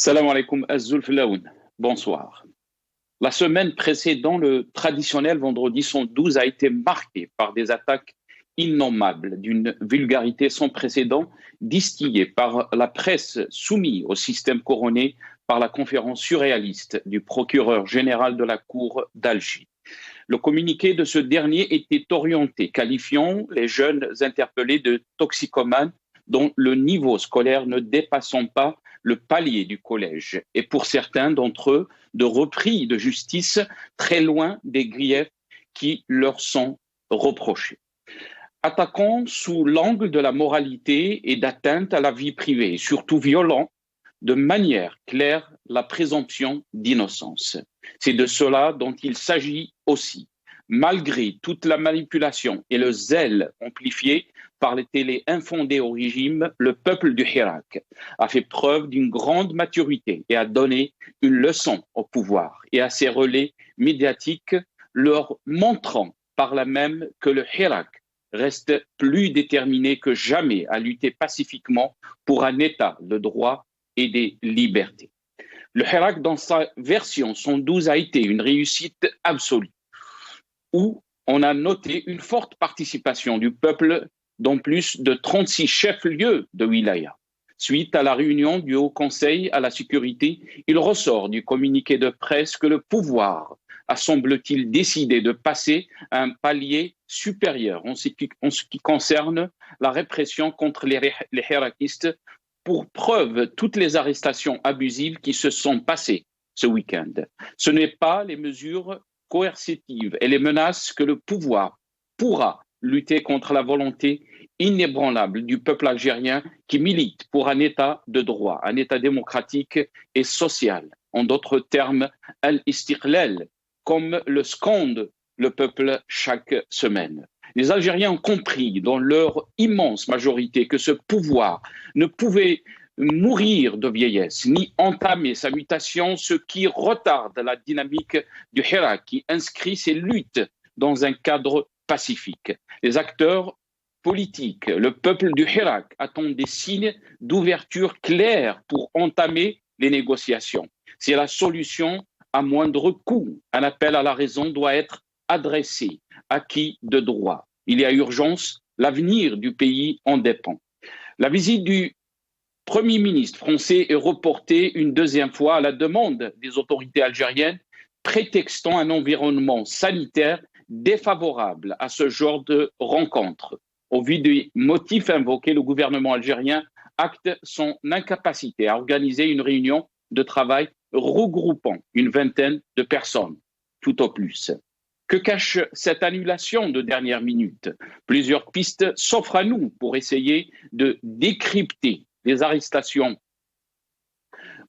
Salam alaikum az-Zulflaoun. Bonsoir. La semaine précédant le traditionnel vendredi 112 a été marquée par des attaques innommables d'une vulgarité sans précédent distillée par la presse soumise au système couronné par la conférence surréaliste du procureur général de la Cour d'Alger. Le communiqué de ce dernier était orienté, qualifiant les jeunes interpellés de toxicomanes dont le niveau scolaire ne dépassant pas le palier du collège, et pour certains d'entre eux, de repris de justice très loin des griefs qui leur sont reprochés. Attaquant sous l'angle de la moralité et d'atteinte à la vie privée, et surtout violant de manière claire la présomption d'innocence. C'est de cela dont il s'agit aussi. Malgré toute la manipulation et le zèle amplifié par les télés infondées au régime, le peuple du Hirak a fait preuve d'une grande maturité et a donné une leçon au pouvoir et à ses relais médiatiques, leur montrant par là même que le Hirak reste plus déterminé que jamais à lutter pacifiquement pour un État de droit et des libertés. Le Hirak, dans sa version 112, a été une réussite absolue, où on a noté une forte participation du peuple dans plus de 36 chefs-lieux de wilaya. Suite à la réunion du Haut Conseil à la sécurité, il ressort du communiqué de presse que le pouvoir a, semble-t-il, décidé de passer à un palier supérieur en ce qui concerne la répression contre les hirakistes, pour preuve toutes les arrestations abusives qui se sont passées ce week-end. Ce n'est pas les mesures coercitives et les menaces que le pouvoir pourra lutter contre la volonté inébranlable du peuple algérien qui milite pour un État de droit, un État démocratique et social. En d'autres termes, al-istiqlal, comme le scande le peuple chaque semaine. Les Algériens ont compris dans leur immense majorité que ce pouvoir ne pouvait mourir de vieillesse ni entamer sa mutation, ce qui retarde la dynamique du Hirak qui inscrit ses luttes dans un cadre pacifique. Les acteurs politiques, le peuple du Hirak attendent des signes d'ouverture clairs pour entamer les négociations. C'est la solution à moindre coût. Un appel à la raison doit être adressé à qui de droit. Il y a urgence, l'avenir du pays en dépend. La visite du Premier ministre français est reportée une deuxième fois à la demande des autorités algériennes, prétextant un environnement sanitaire défavorable à ce genre de rencontre. Au vu des motifs invoqués, le gouvernement algérien acte son incapacité à organiser une réunion de travail regroupant une vingtaine de personnes, tout au plus. Que cache cette annulation de dernière minute? Plusieurs pistes s'offrent à nous pour essayer de décrypter les arrestations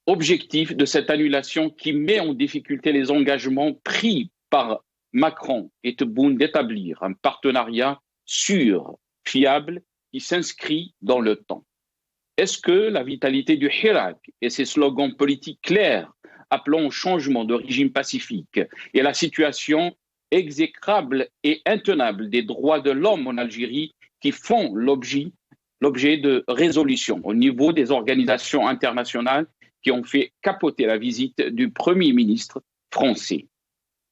objectives de cette annulation qui met en difficulté les engagements pris par Macron et Tebboune d'établir un partenariat sûr, fiable, qui s'inscrit dans le temps. Est-ce que la vitalité du Hirak et ses slogans politiques clairs appelant au changement de régime pacifique et la situation exécrable et intenable des droits de l'homme en Algérie qui font l'objet de résolutions au niveau des organisations internationales qui ont fait capoter la visite du Premier ministre français?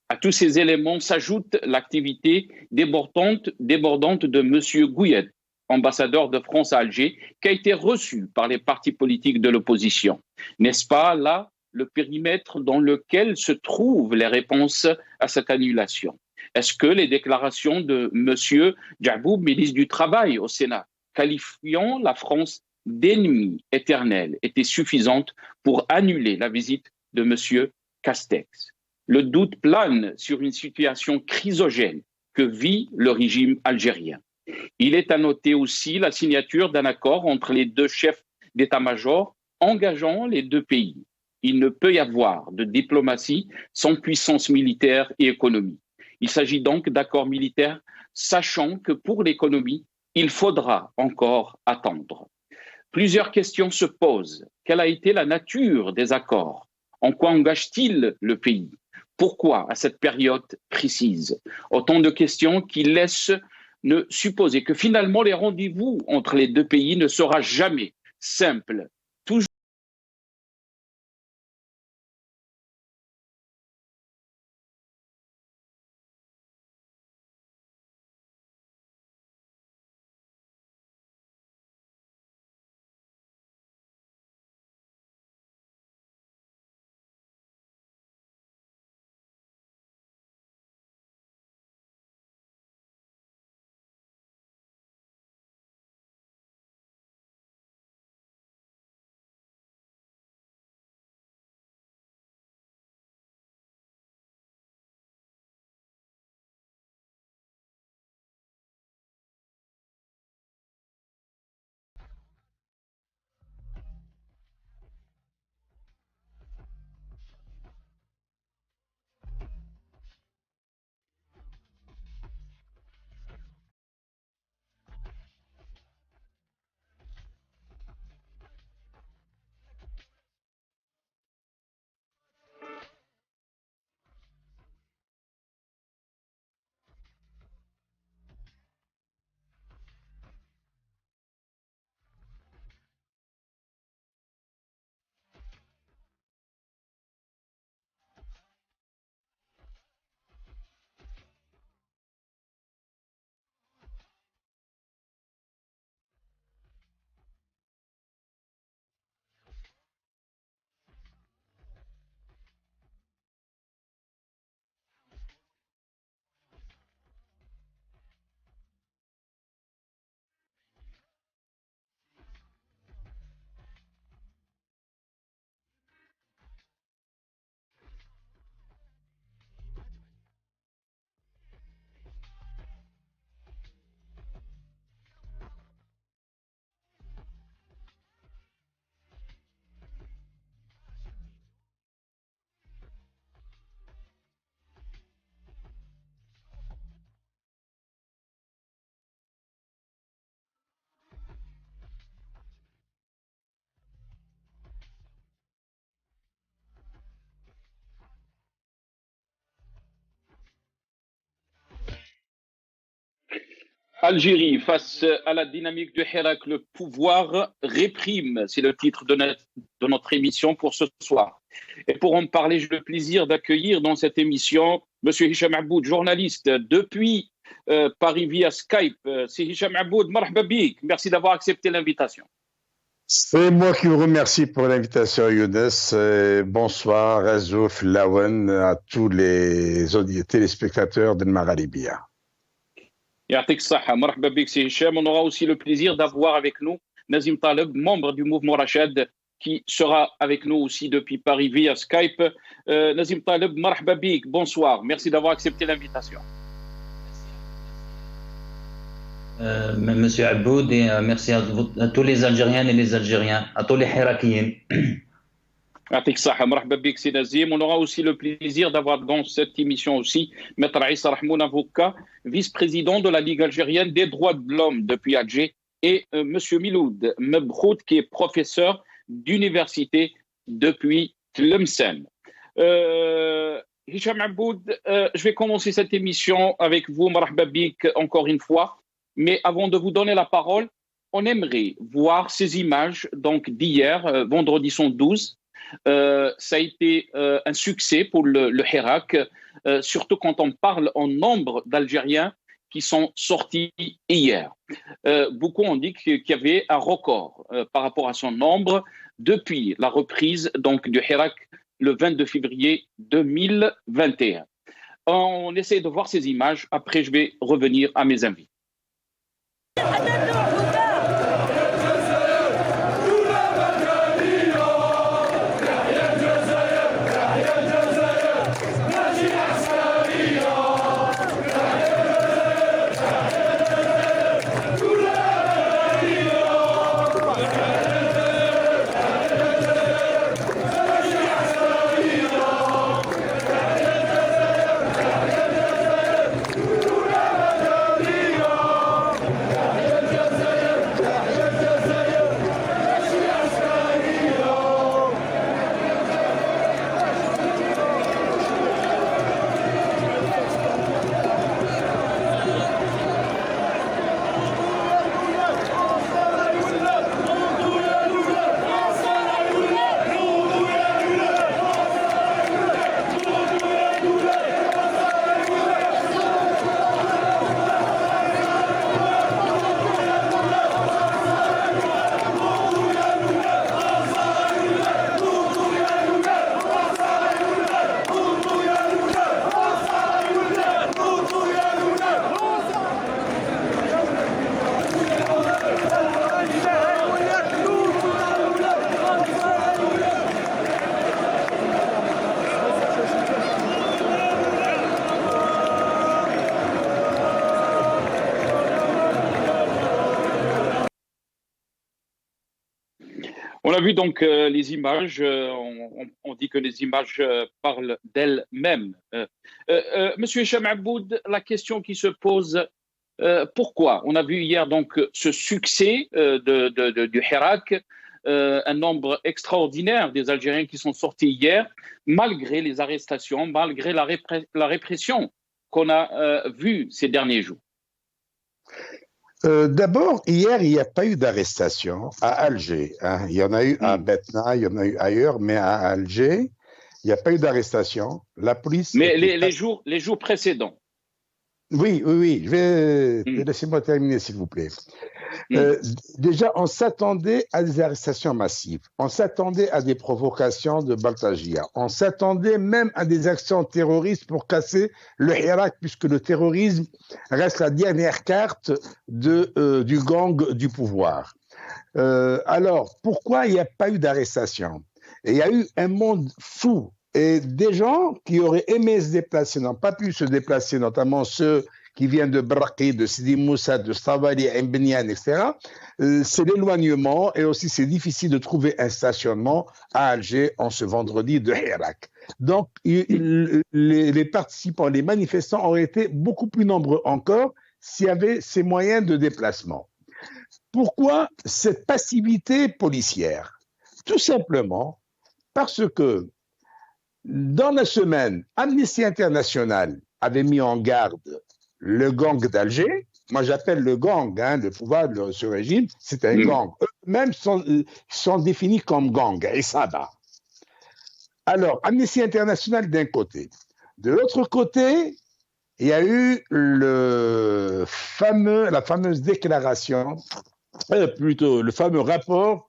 À tous ces éléments s'ajoute l'activité débordante de M. Gouillet, ambassadeur de France à Alger, qui a été reçu par les partis politiques de l'opposition. N'est-ce pas là le périmètre dans lequel se trouvent les réponses à cette annulation? Est-ce que les déclarations de M. Djaboub, ministre du Travail au Sénat, qualifiant la France d'ennemi éternel, étaient suffisantes pour annuler la visite de M. Castex? Le doute plane sur une situation chrysogène que vit le régime algérien. Il est à noter aussi la signature d'un accord entre les deux chefs d'état-major engageant les deux pays. Il ne peut y avoir de diplomatie sans puissance militaire et économique. Il s'agit donc d'accords militaires, sachant que pour l'économie, il faudra encore attendre. Plusieurs questions se posent. Quelle a été la nature des accords? En quoi engage-t-il le pays? Pourquoi à cette période précise? Autant de questions qui laissent ne supposer que finalement les rendez-vous entre les deux pays ne sera jamais simple, toujours Algérie, face à la dynamique de Hirak, le pouvoir réprime. C'est le titre de notre émission pour ce soir. Et pour en parler, j'ai le plaisir d'accueillir dans cette émission M. Hicham Aboud, journaliste depuis Paris via Skype. C'est Hicham Aboud, marhaba bik. Merci d'avoir accepté l'invitation. C'est moi qui vous remercie pour l'invitation, Younes. Bonsoir, Azouf, Lawen, à tous les téléspectateurs de Magharibia. Yatik Saha, marhaba bik, c'est Hicham. On aura aussi le plaisir d'avoir avec nous Nazim Taleb, membre du mouvement Rachad, qui sera avec nous aussi depuis Paris via Skype. Nazim Taleb, marhaba bik, bonsoir. Merci d'avoir accepté l'invitation. Monsieur Aboud, et merci à tous les Algériennes et les Algériens, à tous les Hirakiens. On aura aussi le plaisir d'avoir dans cette émission aussi Maître Issa Rahmoun, avocat, vice-président de la Ligue algérienne des droits de l'homme depuis Alger, et Monsieur Miloud Mebrout, qui est professeur d'université depuis Tlemcen. Hicham Aboud, je vais commencer cette émission avec vous, marhaba bik, encore une fois. Mais avant de vous donner la parole, on aimerait voir ces images donc d'hier, vendredi 12. Ça a été un succès pour le Hirak, surtout quand on parle en nombre d'Algériens qui sont sortis hier. Beaucoup ont dit qu'il y avait un record par rapport à son nombre depuis la reprise donc du Hirak le 22 février 2021. On essaie de voir ces images. Après, je vais revenir à mes invités. On a vu donc les images, on dit que les images parlent d'elles-mêmes. Monsieur Hicham Aboud, la question qui se pose, pourquoi? On a vu hier donc ce succès du Hirak, un nombre extraordinaire des Algériens qui sont sortis hier, malgré les arrestations, malgré la répression qu'on a vue ces derniers jours. D'abord, hier, il n'y a pas eu d'arrestation à Alger. Hein. Il y en a eu à Betna, il y en a eu ailleurs, mais à Alger, il n'y a pas eu d'arrestation. La police. Mais les jours précédents. Oui. Laissez-moi terminer, s'il vous plaît. Déjà, on s'attendait à des arrestations massives. On s'attendait à des provocations de Baltagia. On s'attendait même à des actions terroristes pour casser le Hirak, puisque le terrorisme reste la dernière carte du gang du pouvoir. Alors, pourquoi il n'y a pas eu d'arrestation? Il y a eu un monde fou. Et des gens qui auraient aimé se déplacer n'ont pas pu se déplacer, notamment ceux qui viennent de Braqi, de Sidi Moussa, de Stavali, Mbnian, etc. C'est l'éloignement et aussi c'est difficile de trouver un stationnement à Alger en ce vendredi de Hirak. Donc, les participants, les manifestants auraient été beaucoup plus nombreux encore s'il y avait ces moyens de déplacement. Pourquoi cette passivité policière? Tout simplement parce que dans la semaine, Amnesty International avait mis en garde le gang d'Alger Moi, j'appelle le gang, le pouvoir de ce régime, c'est un gang. Eux-mêmes sont définis comme gang, et ça va. Alors, Amnesty International d'un côté. De l'autre côté, il y a eu la fameuse déclaration, plutôt le fameux rapport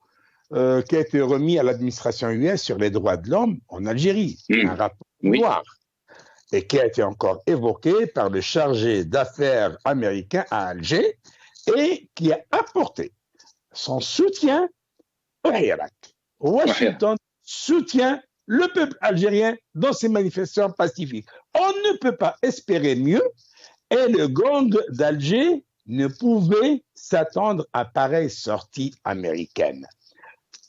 qui a été remis à l'administration US sur les droits de l'homme en Algérie, un rapport noir, et qui a été encore évoqué par le chargé d'affaires américain à Alger, et qui a apporté son soutien au Irak. Washington soutient le peuple algérien dans ses manifestations pacifiques. On ne peut pas espérer mieux, et le gang d'Alger ne pouvait s'attendre à pareille sortie américaine.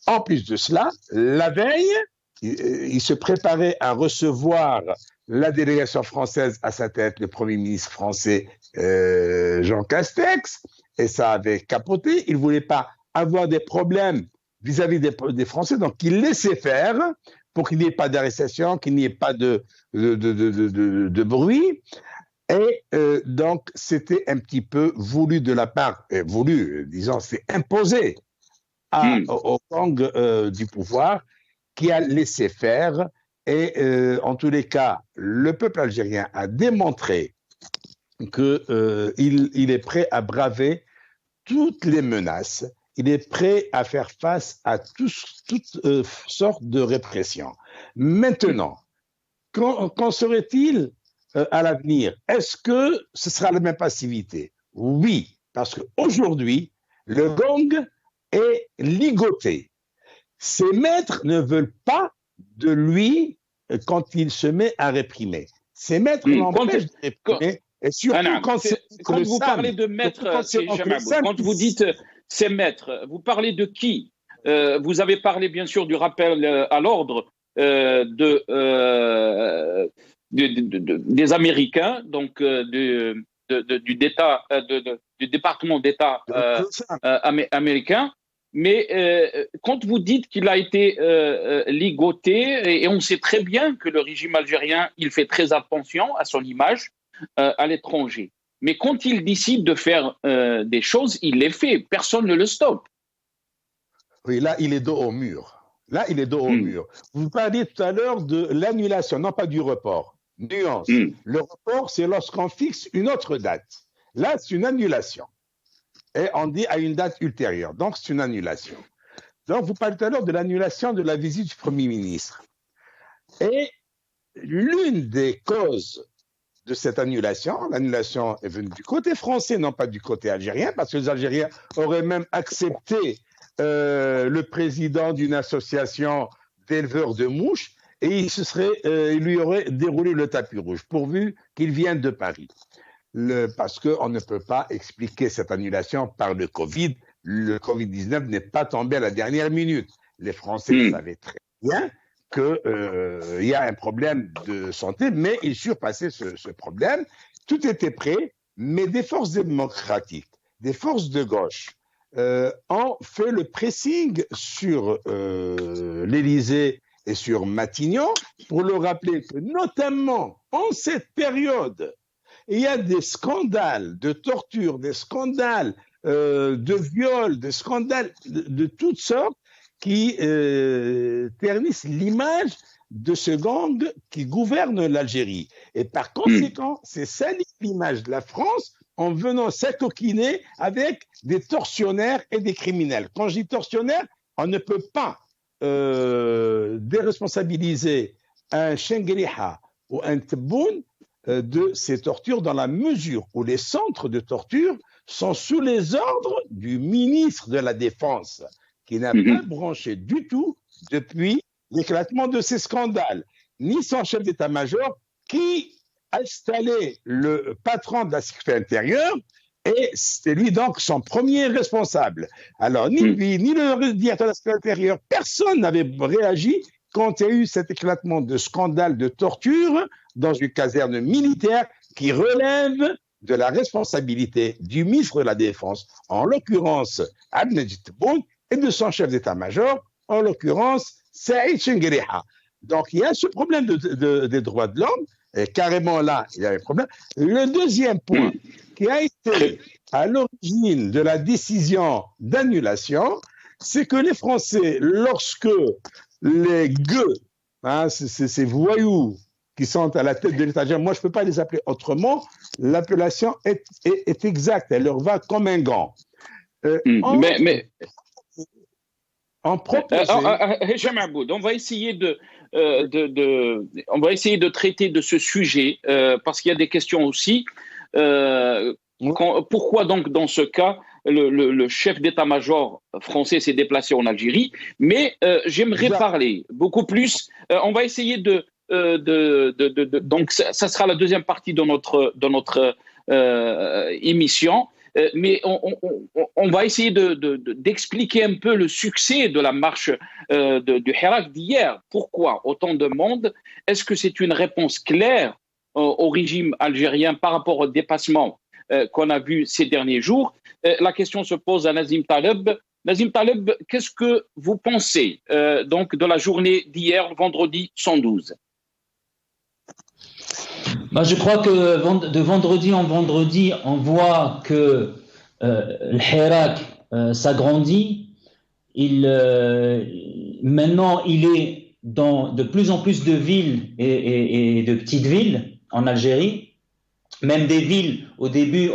En plus de cela, la veille, il se préparait à recevoir la délégation française à sa tête, le Premier ministre français Jean Castex, et ça avait capoté. Il ne voulait pas avoir des problèmes vis-à-vis des Français, donc il laissait faire pour qu'il n'y ait pas d'arrestation, qu'il n'y ait pas de bruit. Et donc, c'était un petit peu voulu de la part, disons, c'est imposé au gang du pouvoir qui a laissé faire. Et en tous les cas, le peuple algérien a démontré qu'il est prêt à braver toutes les menaces. Il est prêt à faire face à toutes sortes de répression. Maintenant, qu'en serait-il à l'avenir? Est-ce que ce sera la même passivité? Oui, parce qu'aujourd'hui, le gang est ligoté. Ses maîtres ne veulent pas de lui quand il se met à réprimer. Ses maîtres l'empêchent de réprimer. Et surtout quand vous parlez de maîtres, quand vous dites ces maîtres, vous parlez de qui? Vous avez parlé bien sûr du rappel à l'ordre des Américains, donc du département d'État américain. Mais quand vous dites qu'il a été ligoté, et on sait très bien que le régime algérien, il fait très attention à son image à l'étranger. Mais quand il décide de faire des choses, il les fait. Personne ne le stoppe. Oui, là, il est dos au mur. Mur. Vous parliez tout à l'heure de l'annulation, non pas du report. Nuance. Le report, c'est lorsqu'on fixe une autre date. Là, c'est une annulation. Et on dit à une date ultérieure. Donc, c'est une annulation. Donc, vous parlez tout à l'heure de l'annulation de la visite du Premier ministre. Et l'une des causes de cette annulation, l'annulation est venue du côté français, non pas du côté algérien, parce que les Algériens auraient même accepté le président d'une association d'éleveurs de mouches, et il lui aurait déroulé le tapis rouge, pourvu qu'il vienne de Paris. Parce qu'on ne peut pas expliquer cette annulation par le Covid. Le Covid-19 n'est pas tombé à la dernière minute. Les Français savaient très bien qu'il y a un problème de santé, mais ils surpassaient ce problème. Tout était prêt, mais des forces démocratiques, des forces de gauche, ont fait le pressing sur l'Élysée et sur Matignon pour leur rappeler que, notamment en cette période, il y a des scandales de torture, des scandales de viol, des scandales de toutes sortes qui ternissent l'image de ce gang qui gouverne l'Algérie. Et par conséquent, c'est salir l'image de la France en venant s'acoquiner avec des tortionnaires et des criminels. Quand je dis tortionnaires, on ne peut pas déresponsabiliser un Chengueliha ou un Tebboune de ces tortures dans la mesure où les centres de torture sont sous les ordres du ministre de la Défense, qui n'a pas branché du tout depuis l'éclatement de ces scandales, ni son chef d'état-major qui a installé le patron de la sécurité intérieure, et c'est lui donc son premier responsable. Alors, ni lui, ni le directeur de la sécurité intérieure, personne n'avait réagi quand il y a eu cet éclatement de scandale de torture dans une caserne militaire qui relève de la responsabilité du ministre de la Défense, en l'occurrence Abdelmajid Tebboune, et de son chef d'état-major, en l'occurrence Saïd Chengueliha. Donc il y a ce problème des droits de l'homme, et carrément là, il y a un problème. Le deuxième point qui a été à l'origine de la décision d'annulation, c'est que les Français, lorsque les gueux, hein, ces voyous qui sont à la tête de l'État, moi je ne peux pas les appeler autrement, l'appellation est exacte, elle leur va comme un gant. En proposant... Hicham Aboud, on va essayer de traiter de ce sujet parce qu'il y a des questions aussi. Pourquoi donc dans ce cas le chef d'état-major français s'est déplacé en Algérie? Mais j'aimerais parler beaucoup plus. On va essayer donc ça sera la deuxième partie de notre émission. Mais on va essayer d'expliquer un peu le succès de la marche du Hirak d'hier. Pourquoi autant de monde? Est-ce que c'est une réponse claire au régime algérien par rapport au dépassement qu'on a vu ces derniers jours? La question se pose à Nazim Taleb. Nazim Taleb, qu'est-ce que vous pensez donc de la journée d'hier, vendredi 112? Je crois que de vendredi en vendredi, on voit que le Hirak s'agrandit. Maintenant, il est dans de plus en plus de villes et de petites villes en Algérie. Même des villes, au début,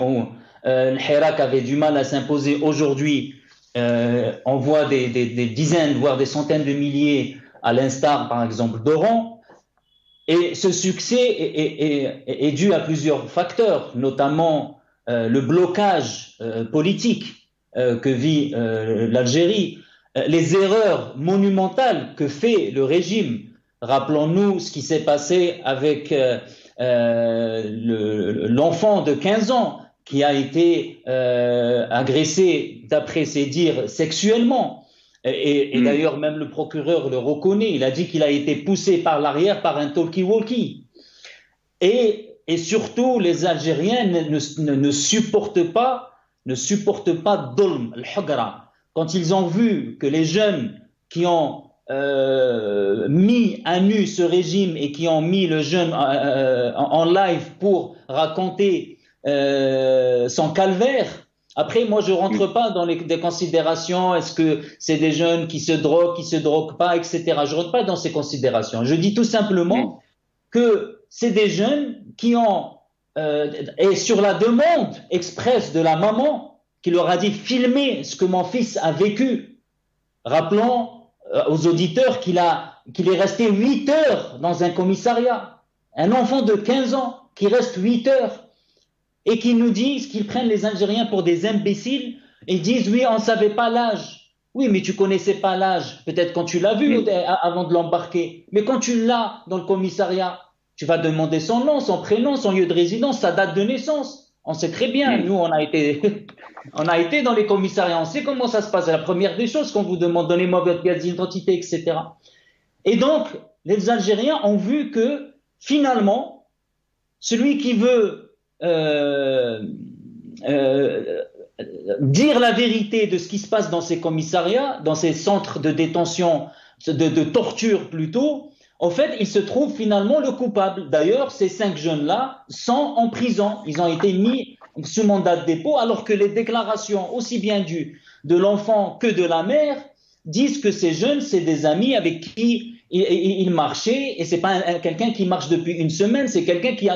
le Hirak avait du mal à s'imposer. Aujourd'hui, on voit des dizaines, voire des centaines de milliers, à l'instar, par exemple, d'Oran. Et ce succès est dû à plusieurs facteurs, notamment le blocage politique que vit l'Algérie, les erreurs monumentales que fait le régime. Rappelons-nous ce qui s'est passé avec l'enfant de 15 ans qui a été agressé, d'après ses dires, sexuellement. Et d'ailleurs, même le procureur le reconnaît. Il a dit qu'il a été poussé par l'arrière par un talkie-walkie. Et surtout, les Algériens ne supportent pas Dolm, al-Hugra. Quand ils ont vu que les jeunes qui ont mis à nu ce régime et qui ont mis le jeune en live pour raconter son calvaire. Après, moi, je rentre pas dans des considérations. Est-ce que c'est des jeunes qui se droguent pas, etc. Je rentre pas dans ces considérations. Je dis tout simplement que c'est des jeunes qui ont, et sur la demande expresse de la maman, qui leur a dit filmez ce que mon fils a vécu. Rappelons aux auditeurs qu'il est resté 8 heures dans un commissariat. Un enfant de 15 ans qui reste 8 heures. Et qui nous disent qu'ils prennent les Algériens pour des imbéciles et disent oui, on ne savait pas l'âge. Oui, mais tu connaissais pas l'âge, peut-être quand tu l'as vu avant de l'embarquer. Mais quand tu l'as dans le commissariat, tu vas demander son nom, son prénom, son lieu de résidence, sa date de naissance. On sait très bien, nous on a été dans les commissariats, on sait comment ça se passe. C'est la première des choses qu'on vous demande, donnez-moi votre pièce d'identité, etc. Et donc, les Algériens ont vu que finalement, celui qui veut dire la vérité de ce qui se passe dans ces commissariats, dans ces centres de détention, de torture plutôt, en fait, il se trouve finalement le coupable. D'ailleurs, ces 5 jeunes-là sont en prison. Ils ont été mis sous mandat de dépôt, alors que les déclarations, aussi bien de l'enfant que de la mère, disent que ces jeunes, c'est des amis avec qui il marchait, et c'est pas quelqu'un qui marche depuis une semaine, c'est quelqu'un qui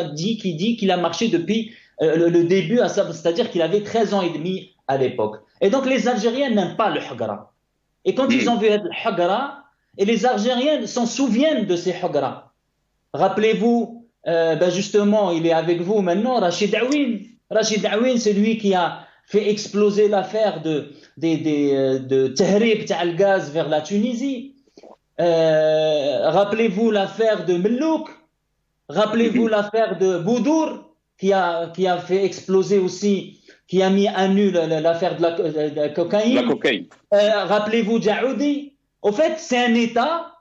dit qu'il a marché depuis le début, c'est-à-dire qu'il avait 13 ans et demi à l'époque. Et donc les Algériens n'aiment pas le Hugra. Et quand ils ont vu le Hugra, et les Algériens s'en souviennent de ces Hugra. Rappelez-vous, justement, il est avec vous maintenant, Rachid Aouine. Rachid Aouine, c'est lui qui a fait exploser l'affaire de Tahrib al gaz vers la Tunisie. Rappelez-vous l'affaire de Mellouk, rappelez-vous l'affaire de Boudour qui a fait exploser aussi, qui a mis à nu l'affaire de la cocaïne. Rappelez-vous Djaoudi. Au fait, c'est un État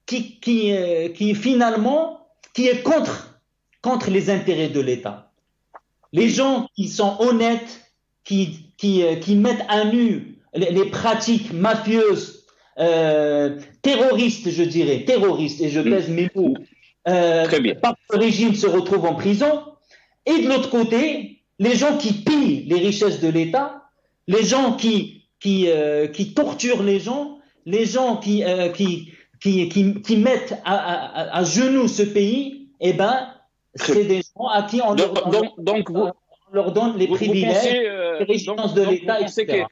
qui finalement qui est contre les intérêts de l'État. Les gens qui sont honnêtes, qui mettent à nu les pratiques mafieuses, terroristes, je dirais, terroristes, et je pèse mes mots, parce que le régime se retrouve en prison, et de l'autre côté, les gens qui pillent les richesses de l'État, les gens qui torturent les gens qui mettent à genoux ce pays, eh ben, c'est des gens à qui on leur donne les privilèges, les résidences de l'État, etc.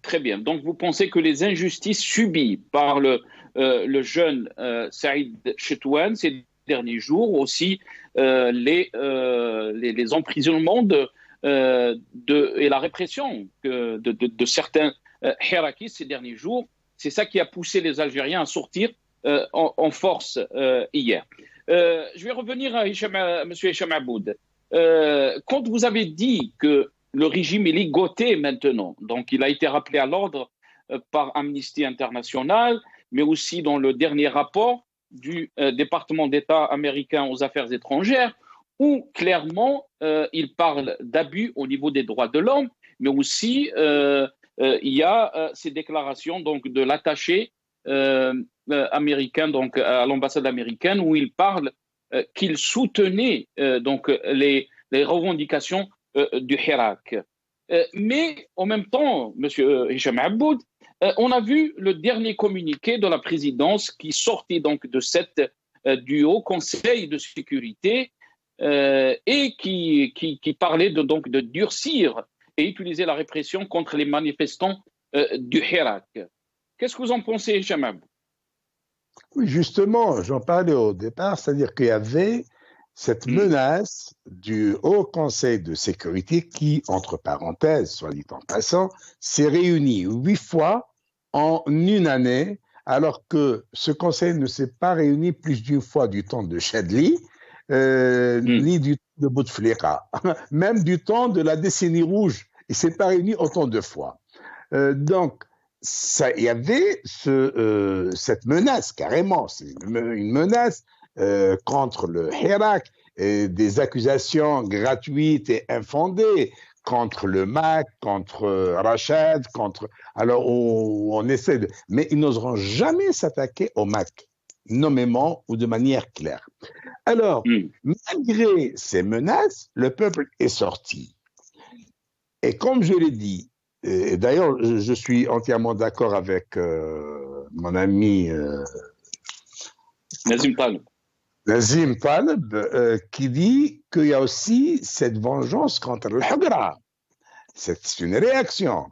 Très bien. Donc, vous pensez que les injustices subies par le jeune Saïd Chetouane ces derniers jours, aussi les emprisonnements et la répression de certains Hirakis ces derniers jours, c'est ça qui a poussé les Algériens à sortir en force hier. Je vais revenir à M. Hicham Aboud. Quand vous avez dit que le régime est ligoté maintenant, donc il a été rappelé à l'ordre par Amnesty International, mais aussi dans le dernier rapport du département d'État américain aux affaires étrangères, où clairement il parle d'abus au niveau des droits de l'homme, mais aussi il y a ces déclarations donc de l'attaché américain donc à l'ambassade américaine où il parle qu'il soutenait donc les revendications du Hirak. Mais en même temps, M. Hicham Aboud, on a vu le dernier communiqué de la présidence qui sortait donc du Haut Conseil de sécurité et qui parlait donc de durcir et utiliser la répression contre les manifestants du Hirak. Qu'est-ce que vous en pensez, Hicham Aboud? Oui, justement, j'en parlais au départ, c'est-à-dire qu'il y avait cette menace du Haut Conseil de sécurité qui, entre parenthèses, soit dit en passant, s'est réuni 8 fois en une année, alors que ce Conseil ne s'est pas réuni plus d'une fois du temps de Chadli, ni du temps de Bouteflika, même du temps de la décennie rouge. Il ne s'est pas réuni autant de fois. Donc, il y avait cette menace, carrément, c'est une menace contre le Hirak, et des accusations gratuites et infondées contre le MAC, contre Rachad, alors on essaie de... Mais ils n'oseront jamais s'attaquer au MAC, nommément ou de manière claire. Alors, malgré ces menaces, le peuple est sorti. Et comme je l'ai dit, et d'ailleurs, je suis entièrement d'accord avec mon ami Nazim Taleb, qui dit qu'il y a aussi cette vengeance contre le Hagra. C'est une réaction.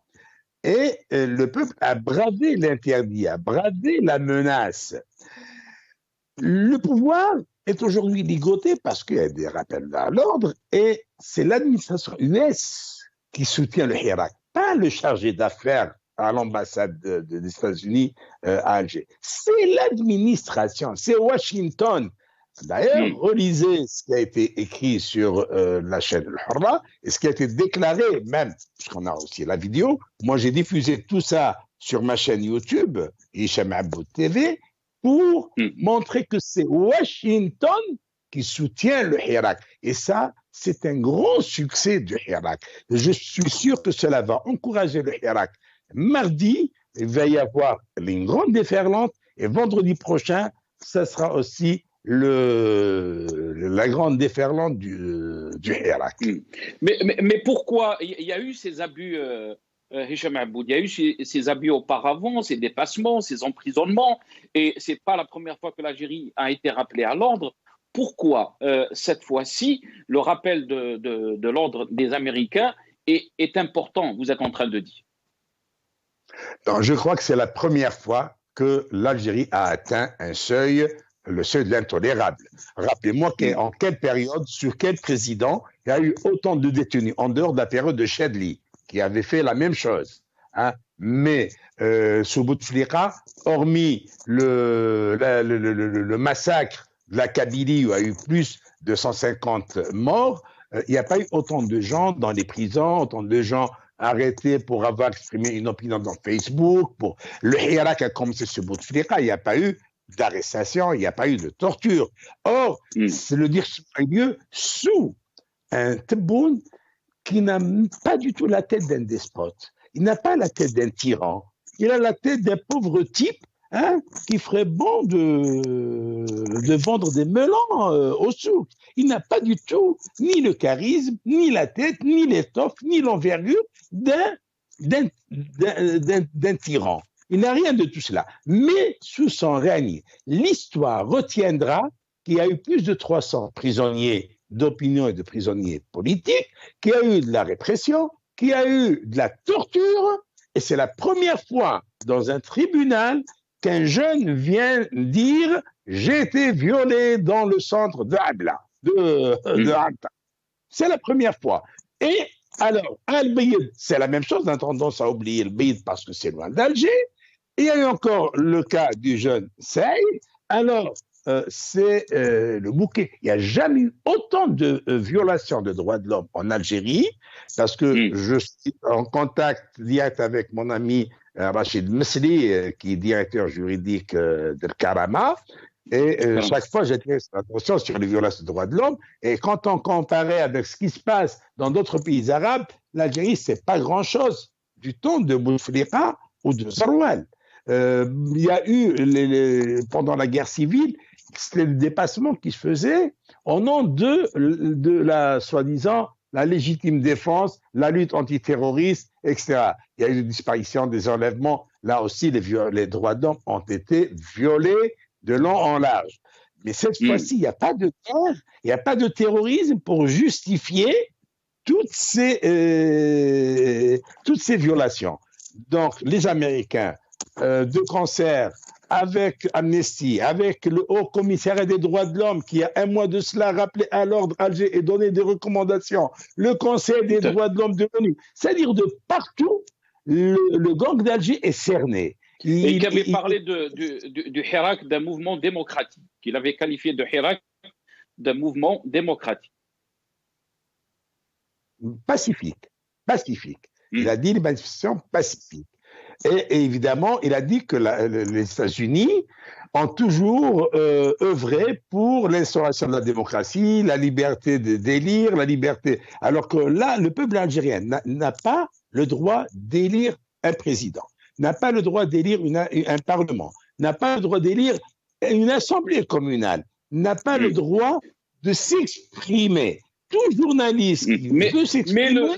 Et le peuple a bravé l'interdit, a bravé la menace. Le pouvoir est aujourd'hui ligoté parce qu'il y a des rappels à l'ordre et c'est l'administration US qui soutient le Hirak, pas le chargé d'affaires à l'ambassade des États-Unis à Alger. C'est l'administration, c'est Washington. D'ailleurs, relisez ce qui a été écrit sur la chaîne Al-Hurra et ce qui a été déclaré même, puisqu'on a aussi la vidéo. Moi, j'ai diffusé tout ça sur ma chaîne YouTube, Hicham Aboud TV, pour montrer que c'est Washington qui soutient le Hirak. Et ça, c'est un grand succès du Hirak. Je suis sûr que cela va encourager le Hirak. Mardi, il va y avoir une grande déferlante et vendredi prochain, ça sera aussi la grande déferlante du Hirak. Mais pourquoi il y a eu ces abus, Hicham Aboud, il y a eu ces abus auparavant, ces dépassements, ces emprisonnements, et ce n'est pas la première fois que l'Algérie a été rappelée à l'ordre. Pourquoi cette fois-ci le rappel de l'ordre des Américains est important, vous êtes en train de dire? Non, je crois que c'est la première fois que l'Algérie a atteint le seuil de l'intolérable. Rappelez-moi en quelle période, sur quel président, il y a eu autant de détenus, en dehors de la période de Chadli, qui avait fait la même chose. Hein. Mais sous Bouteflika, hormis le massacre de la Kabylie, où il y a eu plus de 150 morts, il n'y a pas eu autant de gens dans les prisons, autant de gens arrêtés pour avoir exprimé une opinion dans Facebook. Le Hirak a commencé sur Bouteflika, il n'y a pas eu d'arrestation, il n'y a pas eu de torture. Or, c'est le dire lieu sous un Tebboune qui n'a pas du tout la tête d'un despote. Il n'a pas la tête d'un tyran. Il a la tête d'un pauvre type qui ferait bon de vendre des melons au souk. Il n'a pas du tout ni le charisme, ni la tête, ni l'étoffe, ni l'envergure d'un tyran. Il n'a rien de tout cela. Mais sous son règne, l'histoire retiendra qu'il y a eu plus de 300 prisonniers d'opinion et de prisonniers politiques, qu'il y a eu de la répression, qu'il y a eu de la torture, et c'est la première fois dans un tribunal qu'un jeune vient dire « j'ai été violé dans le centre de Abla ». C'est la première fois. Et alors, Al-Bayid, c'est la même chose, on a tendance à oublier le Bayid parce que c'est loin d'Alger. Il y a eu encore le cas du jeune Saïd. Alors, c'est le bouquet. Il n'y a jamais eu autant de violations de droits de l'homme en Algérie, parce que je suis en contact direct avec mon ami Rachid Mesli, qui est directeur juridique de Karama. Et chaque fois, j'attire l'attention sur les violations de droits de l'homme. Et quand on comparait avec ce qui se passe dans d'autres pays arabes, l'Algérie, c'est pas grand-chose du temps de Bouteflika ou de Zaroual. Il y a eu, pendant la guerre civile, c'était le dépassement qui se faisait au nom de la, soi-disant, la légitime défense, la lutte antiterroriste, etc. Il y a eu des disparitions, des enlèvements. Là aussi, les droits de l'homme ont été violés de long en large. Mais cette fois-ci, il n'y a pas de guerre, il n'y a pas de terrorisme pour justifier toutes ces violations. Donc, les Américains, de concert avec Amnesty, avec le Haut Commissariat des droits de l'homme qui a un mois de cela rappelé à l'ordre Alger et donné des recommandations, le Conseil des droits de l'homme de l'ONU, c'est-à-dire de partout, le gang d'Alger est cerné. Et qui avait parlé du Hirak d'un mouvement démocratique, qu'il avait qualifié de Hirak d'un mouvement démocratique. Pacifique. Il a dit les manifestations pacifiques. Et évidemment, il a dit que les États-Unis ont toujours œuvré pour l'instauration de la démocratie, la liberté d'élire, la liberté. Alors que là, le peuple algérien n'a pas le droit d'élire un président, n'a pas le droit d'élire un parlement, n'a pas le droit d'élire une assemblée communale, n'a pas le droit de s'exprimer. Tout journaliste veut s'exprimer.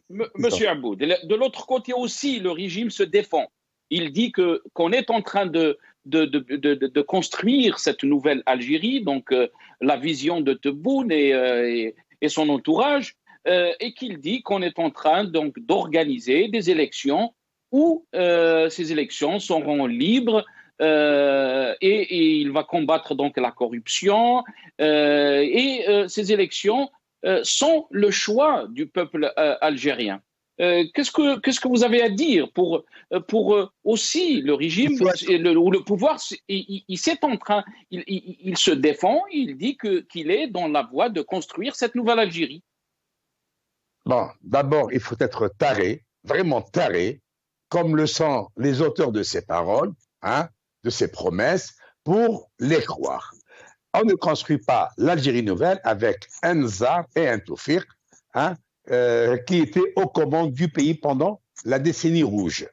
Monsieur Aboud, de l'autre côté aussi, le régime se défend. Il dit qu'on est en train de construire cette nouvelle Algérie, donc la vision de Tebboune et son entourage, et qu'il dit qu'on est en train donc d'organiser des élections où ces élections seront libres. Et il va combattre donc la corruption ces élections sont le choix du peuple algérien. Qu'est-ce que vous avez à dire pour aussi le régime ou le pouvoir il se défend, il dit qu'il est dans la voie de construire cette nouvelle Algérie. Bon, d'abord, il faut être taré, vraiment taré, comme le sont les auteurs de ces paroles, de ces promesses, pour les croire. On ne construit pas l'Algérie nouvelle avec un Zar et un Toufik qui étaient aux commandes du pays pendant la décennie rouge.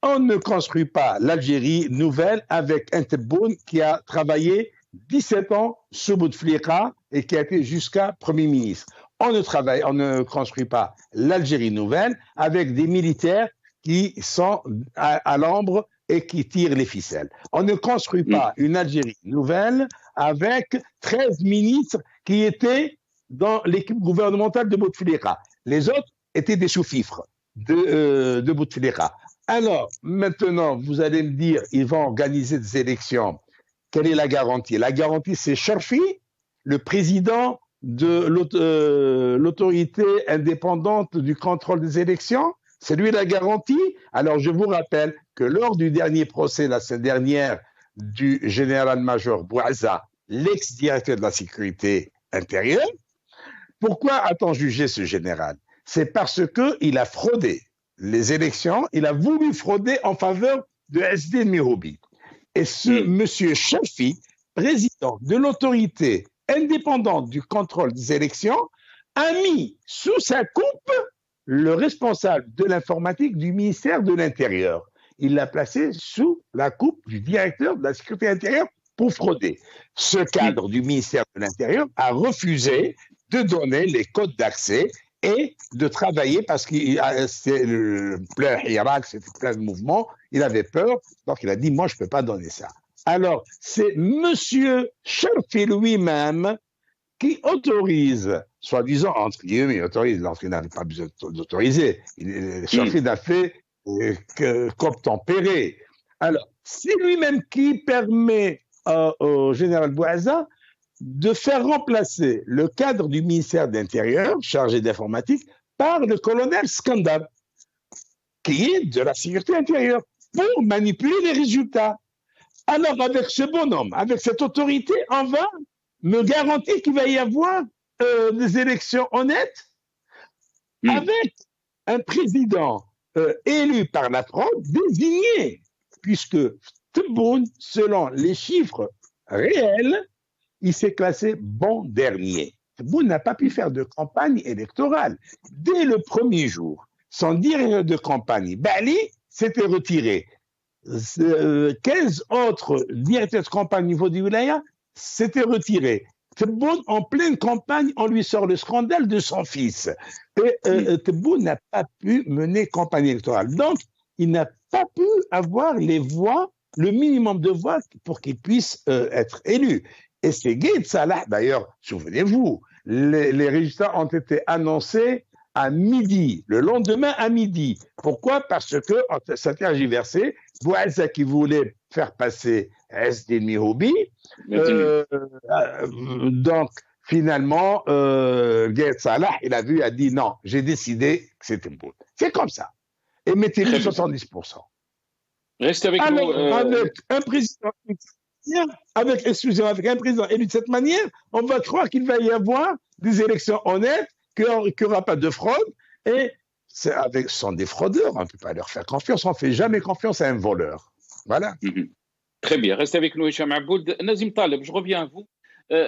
On ne construit pas l'Algérie nouvelle avec un Tebboune qui a travaillé 17 ans sous Bouteflika et qui a été jusqu'à Premier ministre. On ne construit pas l'Algérie nouvelle avec des militaires qui sont à l'ombre et qui tirent les ficelles. On ne construit pas une Algérie nouvelle avec 13 ministres qui étaient dans l'équipe gouvernementale de Bouteflika. Les autres étaient des sous-fifres de Bouteflika. Alors, maintenant, vous allez me dire, ils vont organiser des élections. Quelle est la garantie? La garantie, c'est Cherfi, le président de l'autorité indépendante du contrôle des élections. C'est lui la garantie. Alors, je vous rappelle que lors du dernier procès, la semaine dernière, du général-major Bouaza, l'ex-directeur de la sécurité intérieure, pourquoi a-t-on jugé ce général? C'est parce qu'il a fraudé les élections, il a voulu frauder en faveur de SD Miroubi. Et ce monsieur Cherfi, président de l'autorité indépendante du contrôle des élections, a mis sous sa coupe le responsable de l'informatique du ministère de l'Intérieur. il l'a placé sous la coupe du directeur de la sécurité intérieure pour frauder. Ce cadre du ministère de l'Intérieur a refusé de donner les codes d'accès et de travailler parce que c'est le plein Irak, c'était plein de mouvements, il avait peur, donc il a dit, moi je ne peux pas donner ça. Alors, c'est M. Sharfi lui-même qui autorise, soi-disant, entre guillemets, il autorise, l'entrée n'avait pas besoin d'autoriser. Sharfi n'a fait qu'obtempérer. Alors, c'est lui-même qui permet au général Bouaza de faire remplacer le cadre du ministère de l'Intérieur, chargé d'informatique, par le colonel Skandar, qui est de la sécurité intérieure, pour manipuler les résultats. Alors, avec ce bonhomme, avec cette autorité, on va me garantir qu'il va y avoir des élections honnêtes avec un président élu par la fraude, désigné, puisque Tebboune, selon les chiffres réels, il s'est classé bon dernier. Tebboune n'a pas pu faire de campagne électorale. Dès le premier jour, son directeur de campagne, Bali, s'était retiré. 15 autres directeurs de campagne au niveau du wilaya s'étaient retirés. Tebboune, en pleine campagne, on lui sort le scandale de son fils. Et Tebboune n'a pas pu mener campagne électorale. Donc, il n'a pas pu avoir les voix, le minimum de voix pour qu'il puisse être élu. Et c'est Gaïd Salah, d'ailleurs, souvenez-vous, les résultats ont été annoncés à midi, le lendemain à midi. Pourquoi? Parce que ça tergiversé. Bouaza qui voulait faire passer Esdin Mihoubi. Donc, finalement, Gaïd Salah, il a dit non, j'ai décidé que c'était bon. C'est comme ça. Et mettez-lui 70%. Restez avec nous. nous. Avec un président, avec un président élu de cette manière, on va croire qu'il va y avoir des élections honnêtes, qu'il n'y aura pas de fraude, et ce sont des fraudeurs, on ne peut pas leur faire confiance, on ne fait jamais confiance à un voleur. Voilà. Très bien, restez avec nous, Hicham Aboud. Nazim Taleb, je reviens à vous.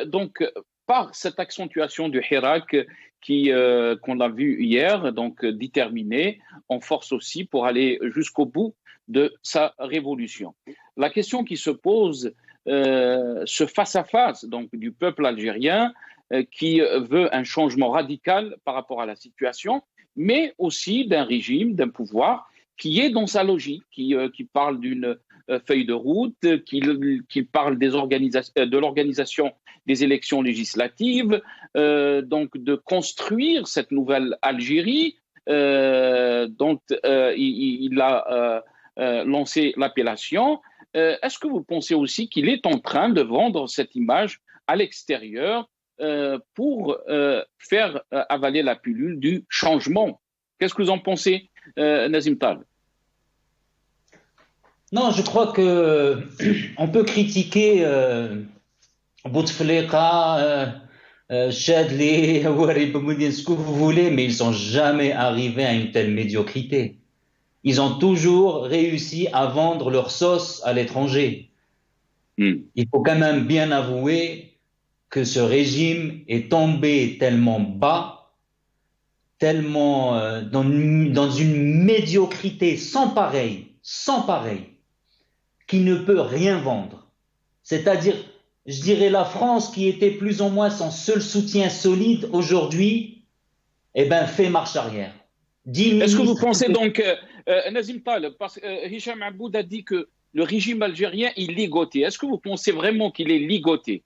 Donc, par cette accentuation du Hirak qu'on a vu hier, donc déterminée, on force aussi pour aller jusqu'au bout de sa révolution. La question qui se pose, ce face-à-face donc, du peuple algérien qui veut un changement radical par rapport à la situation, mais aussi d'un régime, d'un pouvoir qui est dans sa logique, qui parle d'une feuille de route, qui parle de l'organisation des élections législatives, donc de construire cette nouvelle Algérie dont il a lancé l'appellation. Est-ce que vous pensez aussi qu'il est en train de vendre cette image à l'extérieur pour faire avaler la pilule du changement? Qu'est-ce que vous en pensez, Nazim Taleb? Non, je crois que on peut critiquer Bouteflika, Chadli, Ouarib Moudine, ce que vous voulez, mais ils ne sont jamais arrivés à une telle médiocrité. Ils ont toujours réussi à vendre leur sauce à l'étranger. Il faut quand même bien avouer que ce régime est tombé tellement bas, tellement dans une médiocrité sans pareil, qu'il ne peut rien vendre. C'est-à-dire, je dirais la France qui était plus ou moins son seul soutien solide aujourd'hui, fait marche arrière. Est-ce que vous pensez donc, Nazim Taleb, parce que Hicham Aboud a dit que le régime algérien est ligoté. Est-ce que vous pensez vraiment qu'il est ligoté?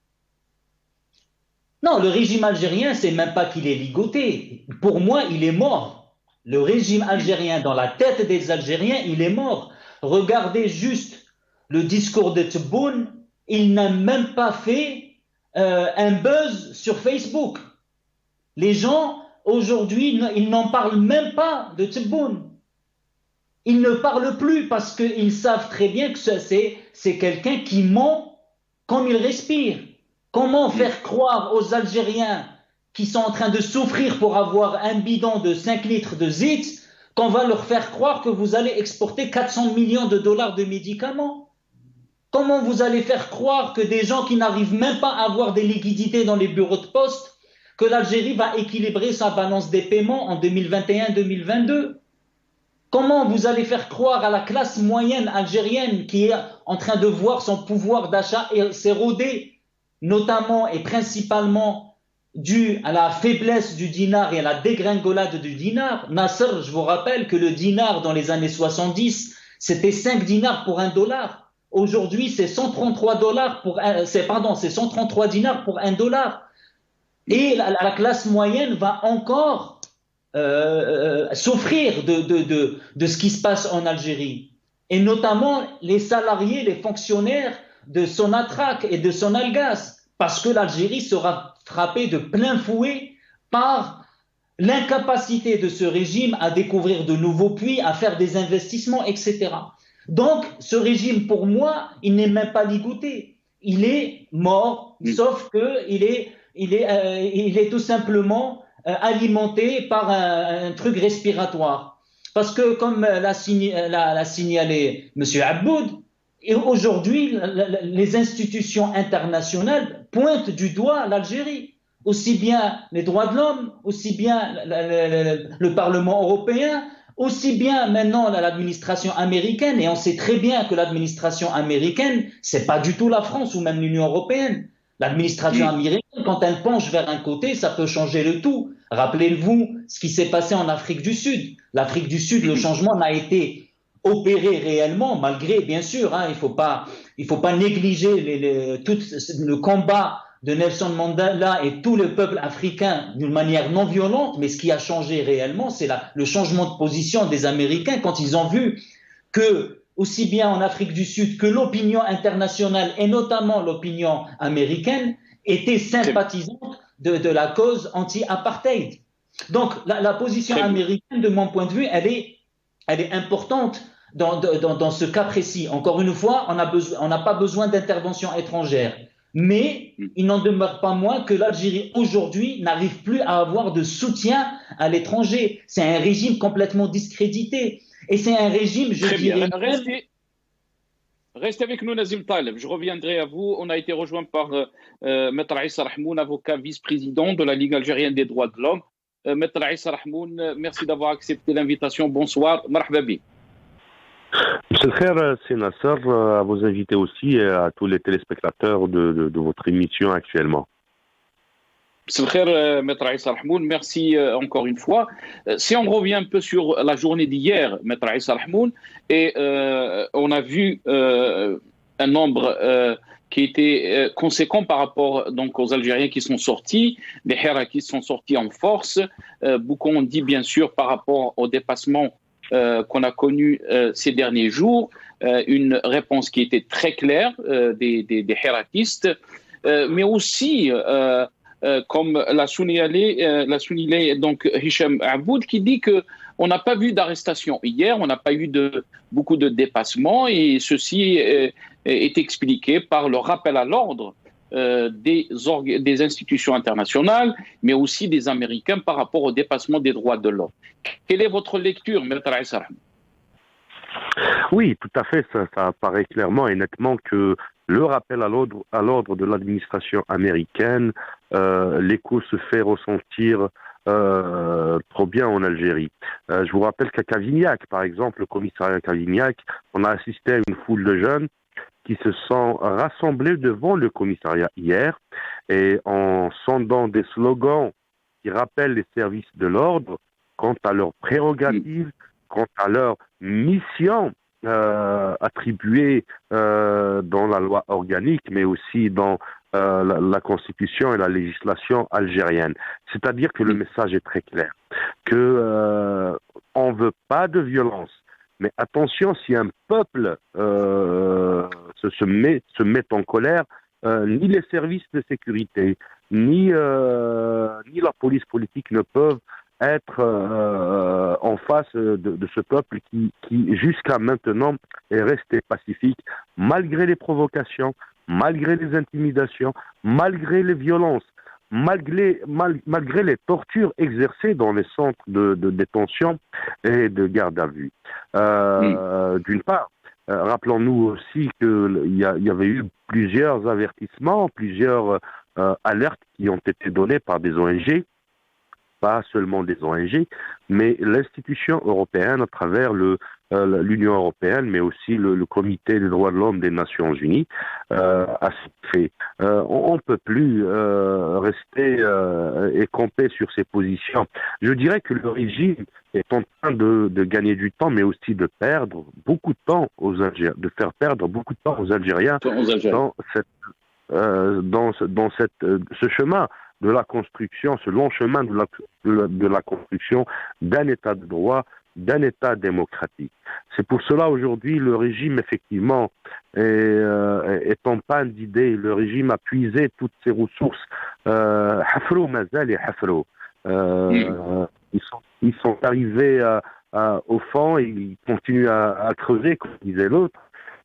Non, le régime algérien, c'est même pas qu'il est ligoté. Pour moi, il est mort. Le régime algérien, dans la tête des Algériens, il est mort. Regardez juste le discours de Tebboune, il n'a même pas fait un buzz sur Facebook. Les gens, aujourd'hui, ils n'en parlent même pas de Tebboune. Ils ne parlent plus parce qu'ils savent très bien que c'est quelqu'un qui ment comme il respire. Comment faire croire aux Algériens qui sont en train de souffrir pour avoir un bidon de 5 litres de zit qu'on va leur faire croire que vous allez exporter 400 millions de dollars de médicaments? Comment vous allez faire croire que des gens qui n'arrivent même pas à avoir des liquidités dans les bureaux de poste, que l'Algérie va équilibrer sa balance des paiements en 2021-2022? Comment vous allez faire croire à la classe moyenne algérienne qui est en train de voir son pouvoir d'achat s'éroder, notamment et principalement dû à la faiblesse du dinar et à la dégringolade du dinar? Nasser, je vous rappelle que le dinar dans les années 70, c'était 5 dinars pour $1. Aujourd'hui, c'est 133 dinars pour $1. Et la classe moyenne va encore souffrir de ce qui se passe en Algérie. Et notamment les salariés, les fonctionnaires de Sonatrach et de Sonalgas, parce que l'Algérie sera frappée de plein fouet par l'incapacité de ce régime à découvrir de nouveaux puits, à faire des investissements, etc. Donc, ce régime, pour moi, il n'est même pas ligoté. Il est mort, sauf qu'il est tout simplement alimenté par un truc respiratoire. Parce que, comme l'a signalé M. Abboud, aujourd'hui, les institutions internationales pointent du doigt l'Algérie. Aussi bien les droits de l'homme, aussi bien le Parlement européen, aussi bien maintenant l'administration américaine. Et on sait très bien que l'administration américaine, c'est pas du tout la France ou même l'Union européenne. L'administration américaine, quand elle penche vers un côté, ça peut changer le tout. Rappelez-vous ce qui s'est passé en Afrique du Sud. L'Afrique du Sud, le changement n'a été opéré réellement, malgré, bien sûr, il faut pas négliger tout le combat de Nelson Mandela et tout le peuple africain d'une manière non violente, mais ce qui a changé réellement, c'est le changement de position des Américains quand ils ont vu que, aussi bien en Afrique du Sud que l'opinion internationale et notamment l'opinion américaine était sympathisante de la cause anti-apartheid. Donc la position américaine, de mon point de vue, elle est importante dans ce cas précis. Encore une fois, on n'a pas besoin d'intervention étrangère. Mais il n'en demeure pas moins que l'Algérie aujourd'hui n'arrive plus à avoir de soutien à l'étranger. C'est un régime complètement discrédité. Et c'est un régime, je dirais... Restez avec nous, Nazim Taleb. Je reviendrai à vous. On a été rejoint par Maître Issa Rahmoun, avocat vice-président de la Ligue algérienne des droits de l'homme. Maître Issa Rahmoun, merci d'avoir accepté l'invitation. Bonsoir. Marhaba bi. Monsieur le Khair, c'est Nasser, à vos invités aussi et à tous les téléspectateurs de votre émission actuellement. Monsieur le Khair, Maître Issa Rahmoun, merci encore une fois. Si on revient un peu sur la journée d'hier, Maître Issa Rahmoun, et on a vu un nombre qui était conséquent par rapport donc aux Algériens qui sont sortis, les Héras qui sont sortis en force. Beaucoup ont dit bien sûr par rapport au dépassement qu'on a connu ces derniers jours, une réponse qui était très claire des hératistes, mais aussi, comme l'a souligné donc Hicham Abboud, qui dit qu'on n'a pas vu d'arrestation hier, on n'a pas eu beaucoup de dépassements, et ceci est expliqué par le rappel à l'ordre des institutions internationales, mais aussi des Américains par rapport au dépassement des droits de l'homme. Quelle est votre lecture, Maître Issa Rahmoun? Oui, tout à fait. Ça apparaît clairement et nettement que le rappel à l'ordre de l'administration américaine, l'écho se fait ressentir trop bien en Algérie. Je vous rappelle qu'à Cavignac, par exemple, le commissariat Cavignac, on a assisté à une foule de jeunes qui se sont rassemblés devant le commissariat hier et en sondant des slogans qui rappellent les services de l'ordre quant à leurs prérogatives, quant à leur mission attribuée dans la loi organique, mais aussi dans la constitution et la législation algérienne. C'est-à-dire que le message est très clair, que on veut pas de violence. Mais attention, si un peuple se met en colère, ni les services de sécurité, ni la police politique ne peuvent être en face de ce peuple qui jusqu'à maintenant est resté pacifique, malgré les provocations, malgré les intimidations, malgré les violences, malgré les tortures exercées dans les centres de détention et de garde à vue. D'une part, rappelons-nous aussi qu'il y avait eu plusieurs avertissements, plusieurs alertes qui ont été données par des ONG pas seulement des ONG, mais l'institution européenne à travers l'Union européenne, mais aussi le Comité des droits de l'homme des Nations Unies, a fait. On ne peut plus rester et camper sur ses positions. Je dirais que le régime est en train de gagner du temps, mais aussi de perdre beaucoup de temps aux Algériens, de faire perdre beaucoup de temps aux Algériens dans ce chemin de la construction, ce long chemin de la construction d'un État de droit, d'un État démocratique. C'est pour cela aujourd'hui le régime effectivement est en panne d'idées. Le régime a puisé toutes ses ressources. Hafrou mazal et Hafrou. Ils sont arrivés au fond et ils continuent à creuser, comme disait l'autre.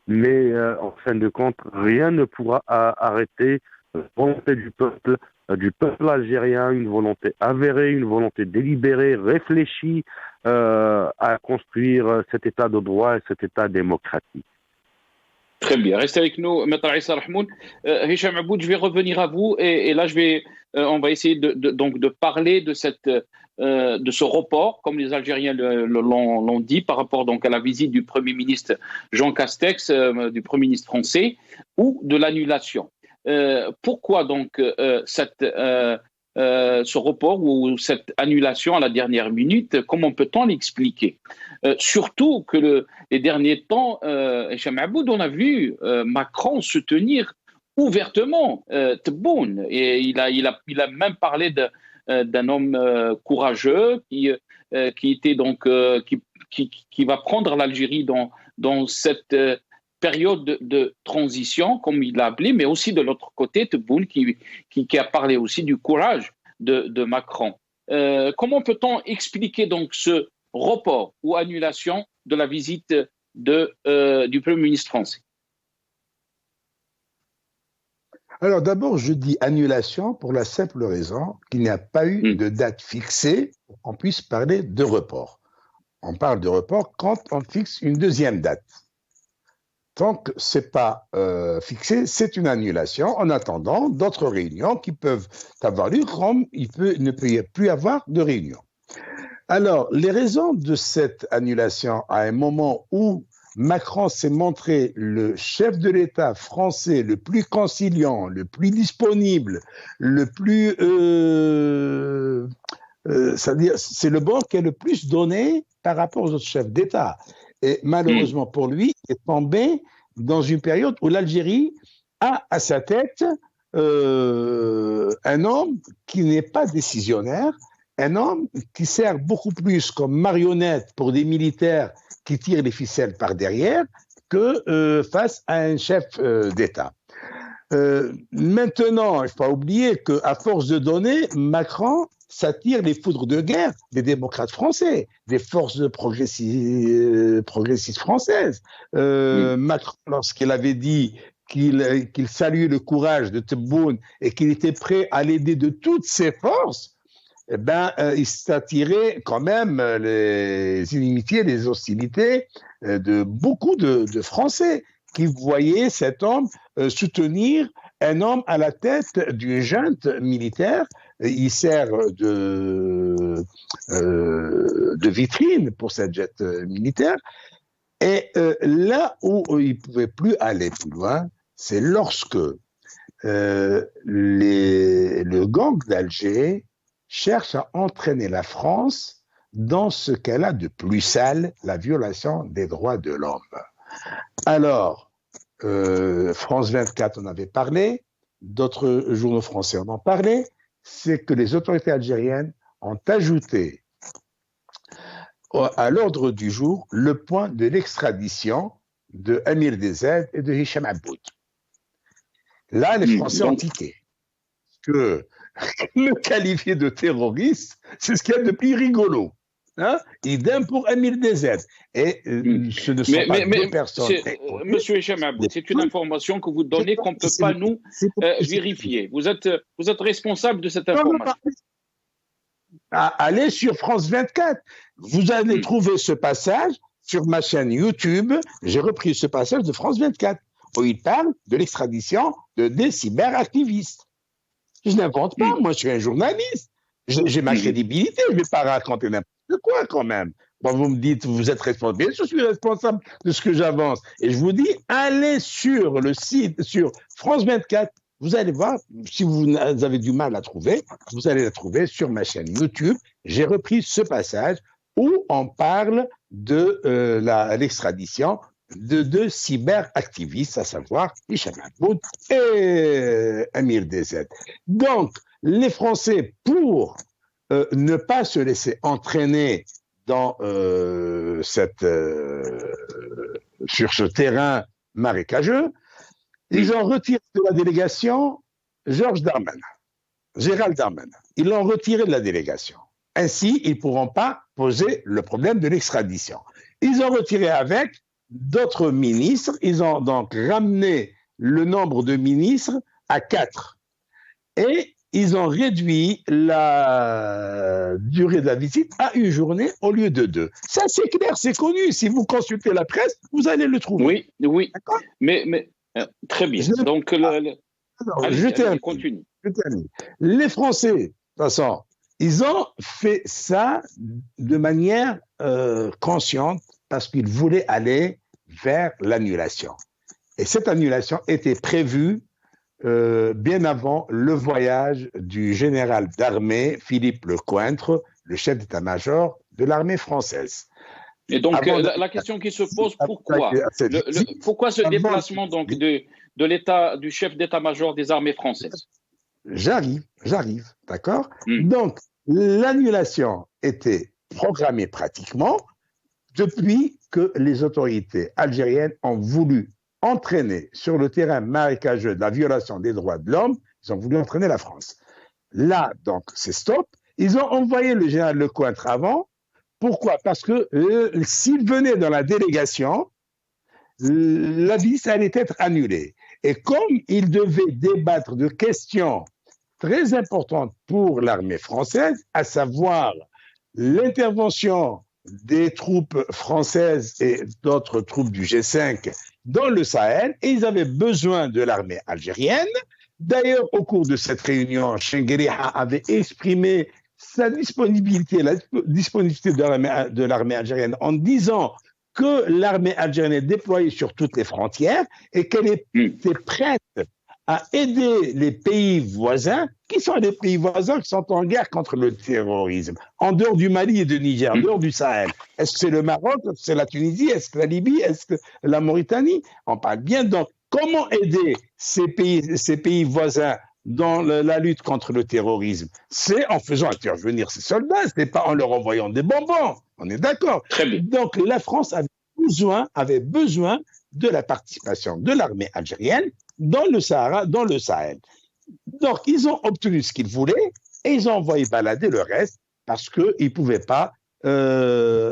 Mais en fin de compte, rien ne pourra arrêter la volonté du peuple algérien, une volonté avérée, une volonté délibérée, réfléchie à construire cet État de droit et cet État démocratique. Très bien. Restez avec nous, Maître Issa Rahmoun. Hicham Aboud, je vais revenir à vous et là, on va essayer de parler de ce report, comme les Algériens l'ont dit, par rapport donc à la visite du Premier ministre Jean Castex, du Premier ministre français, ou de l'annulation. Pourquoi donc ce report ou cette annulation à la dernière minute? Comment peut-on l'expliquer? Surtout que les derniers temps, Hicham Aboud, on a vu Macron soutenir ouvertement Tebboune, et il a même parlé d'un homme courageux qui était donc qui va prendre l'Algérie dans cette période de transition, comme il l'a appelé, mais aussi de l'autre côté, Tebboune qui a parlé aussi du courage de Macron. Comment peut-on expliquer donc ce report ou annulation de la visite du Premier ministre français? Alors d'abord, je dis annulation pour la simple raison qu'il n'y a pas eu de date fixée pour qu'on puisse parler de report. On parle de report quand on fixe une deuxième date. Tant que ce n'est pas fixé, c'est une annulation en attendant d'autres réunions qui peuvent avoir lieu, comme il ne peut plus y avoir de réunion. Alors, les raisons de cette annulation à un moment où Macron s'est montré le chef de l'État français le plus conciliant, le plus disponible, le plus... c'est-à-dire, c'est le bon qui a le plus donné par rapport aux autres chefs d'État. Et malheureusement pour lui, il est tombé dans une période où l'Algérie a à sa tête un homme qui n'est pas décisionnaire, un homme qui sert beaucoup plus comme marionnette pour des militaires qui tirent les ficelles par derrière que face à un chef d'État. Maintenant, il ne faut pas oublier qu'à force de donner, Macron s'attire les foudres de guerre des démocrates français, des forces progressistes françaises. Macron, lorsqu'il avait dit qu'il saluait le courage de Tebboune et qu'il était prêt à l'aider de toutes ses forces, il s'attirait quand même les inimitiés, les hostilités de beaucoup de Français qui voyaient cet homme soutenir un homme à la tête d'une junte militaire. Il sert de vitrine pour cette junte militaire. Et là où il ne pouvait plus aller plus loin, c'est lorsque le gang d'Alger cherche à entraîner la France dans ce qu'elle a de plus sale, la violation des droits de l'homme. Alors, France 24 en avait parlé, d'autres journaux français en ont parlé, c'est que les autorités algériennes ont ajouté à l'ordre du jour le point de l'extradition de Amir Dezed et de Hicham Aboud. Là, les Français ont tiqué. Que le qualifier de terroriste, c'est ce qu'il y a de plus rigolo. Hein? Idem pour Amir Dezed. Et ce ne sont pas deux personnes. Monsieur Hicham Aboud, c'est une information que vous donnez qu'on ne peut pas nous vérifier. Vous êtes responsable de cette information. Allez sur France 24. Vous allez trouver ce passage sur ma chaîne YouTube. J'ai repris ce passage de France 24 où il parle de l'extradition des cyberactivistes. Je n'invente pas, moi je suis un journaliste. J'ai ma crédibilité, je ne vais pas raconter n'importe quoi quand même. Bon, vous me dites, vous êtes responsable. Bien sûr, je suis responsable de ce que j'avance. Et je vous dis, allez sur le site, sur France 24. Vous allez voir, si vous avez du mal à trouver, vous allez la trouver sur ma chaîne YouTube. J'ai repris ce passage où on parle de l'extradition de deux cyberactivistes, à savoir Hicham Aboud et Amir DZ. Donc, les Français, pour ne pas se laisser entraîner dans sur ce terrain marécageux, ils ont retiré de la délégation Gérald Darmanin. Ils l'ont retiré de la délégation. Ainsi, ils ne pourront pas poser le problème de l'extradition. Ils ont retiré avec d'autres ministres. Ils ont donc ramené le nombre de ministres à 4. Et ils ont réduit la durée de la visite à 1 journée au lieu de 2. Ça, c'est clair, c'est connu. Si vous consultez la presse, vous allez le trouver. Oui. Mais très bien. Donc, je continue. Les Français, de toute façon, ils ont fait ça de manière consciente parce qu'ils voulaient aller vers l'annulation. Et cette annulation était prévue bien avant le voyage du général d'armée Philippe Lecointre, le chef d'état-major de l'armée française. Et donc, la question qui se pose, pourquoi ce déplacement donc, du chef d'état-major des armées françaises? J'arrive, d'accord. Donc, l'annulation était programmée pratiquement depuis que les autorités algériennes ont voulu entraîner sur le terrain marécageux de la violation des droits de l'homme, ils ont voulu entraîner la France. Là, donc, c'est stop. Ils ont envoyé le général Lecointre avant. Pourquoi? Parce que s'il venait dans la délégation, la visite allait être annulée. Et comme il devait débattre de questions très importantes pour l'armée française, à savoir l'intervention des troupes françaises et d'autres troupes du G5 dans le Sahel, et ils avaient besoin de l'armée algérienne. D'ailleurs, au cours de cette réunion, Chengueria avait exprimé sa disponibilité, la disponibilité de l'armée algérienne en disant que l'armée algérienne est déployée sur toutes les frontières et qu'elle était prête à aider les pays voisins, qui sont les pays voisins qui sont en guerre contre le terrorisme, en dehors du Mali et du Niger, en dehors du Sahel. Est-ce que c'est le Maroc, est-ce que c'est la Tunisie, est-ce que la Libye, est-ce que la Mauritanie? On parle bien. Donc, comment aider ces pays voisins dans la lutte contre le terrorisme? C'est en faisant intervenir ces soldats, ce n'est pas en leur envoyant des bonbons. On est d'accord. Donc, la France avait besoin de la participation de l'armée algérienne dans le Sahara, dans le Sahel. Donc, ils ont obtenu ce qu'ils voulaient et ils ont envoyé balader le reste parce qu'ils ne pouvaient pas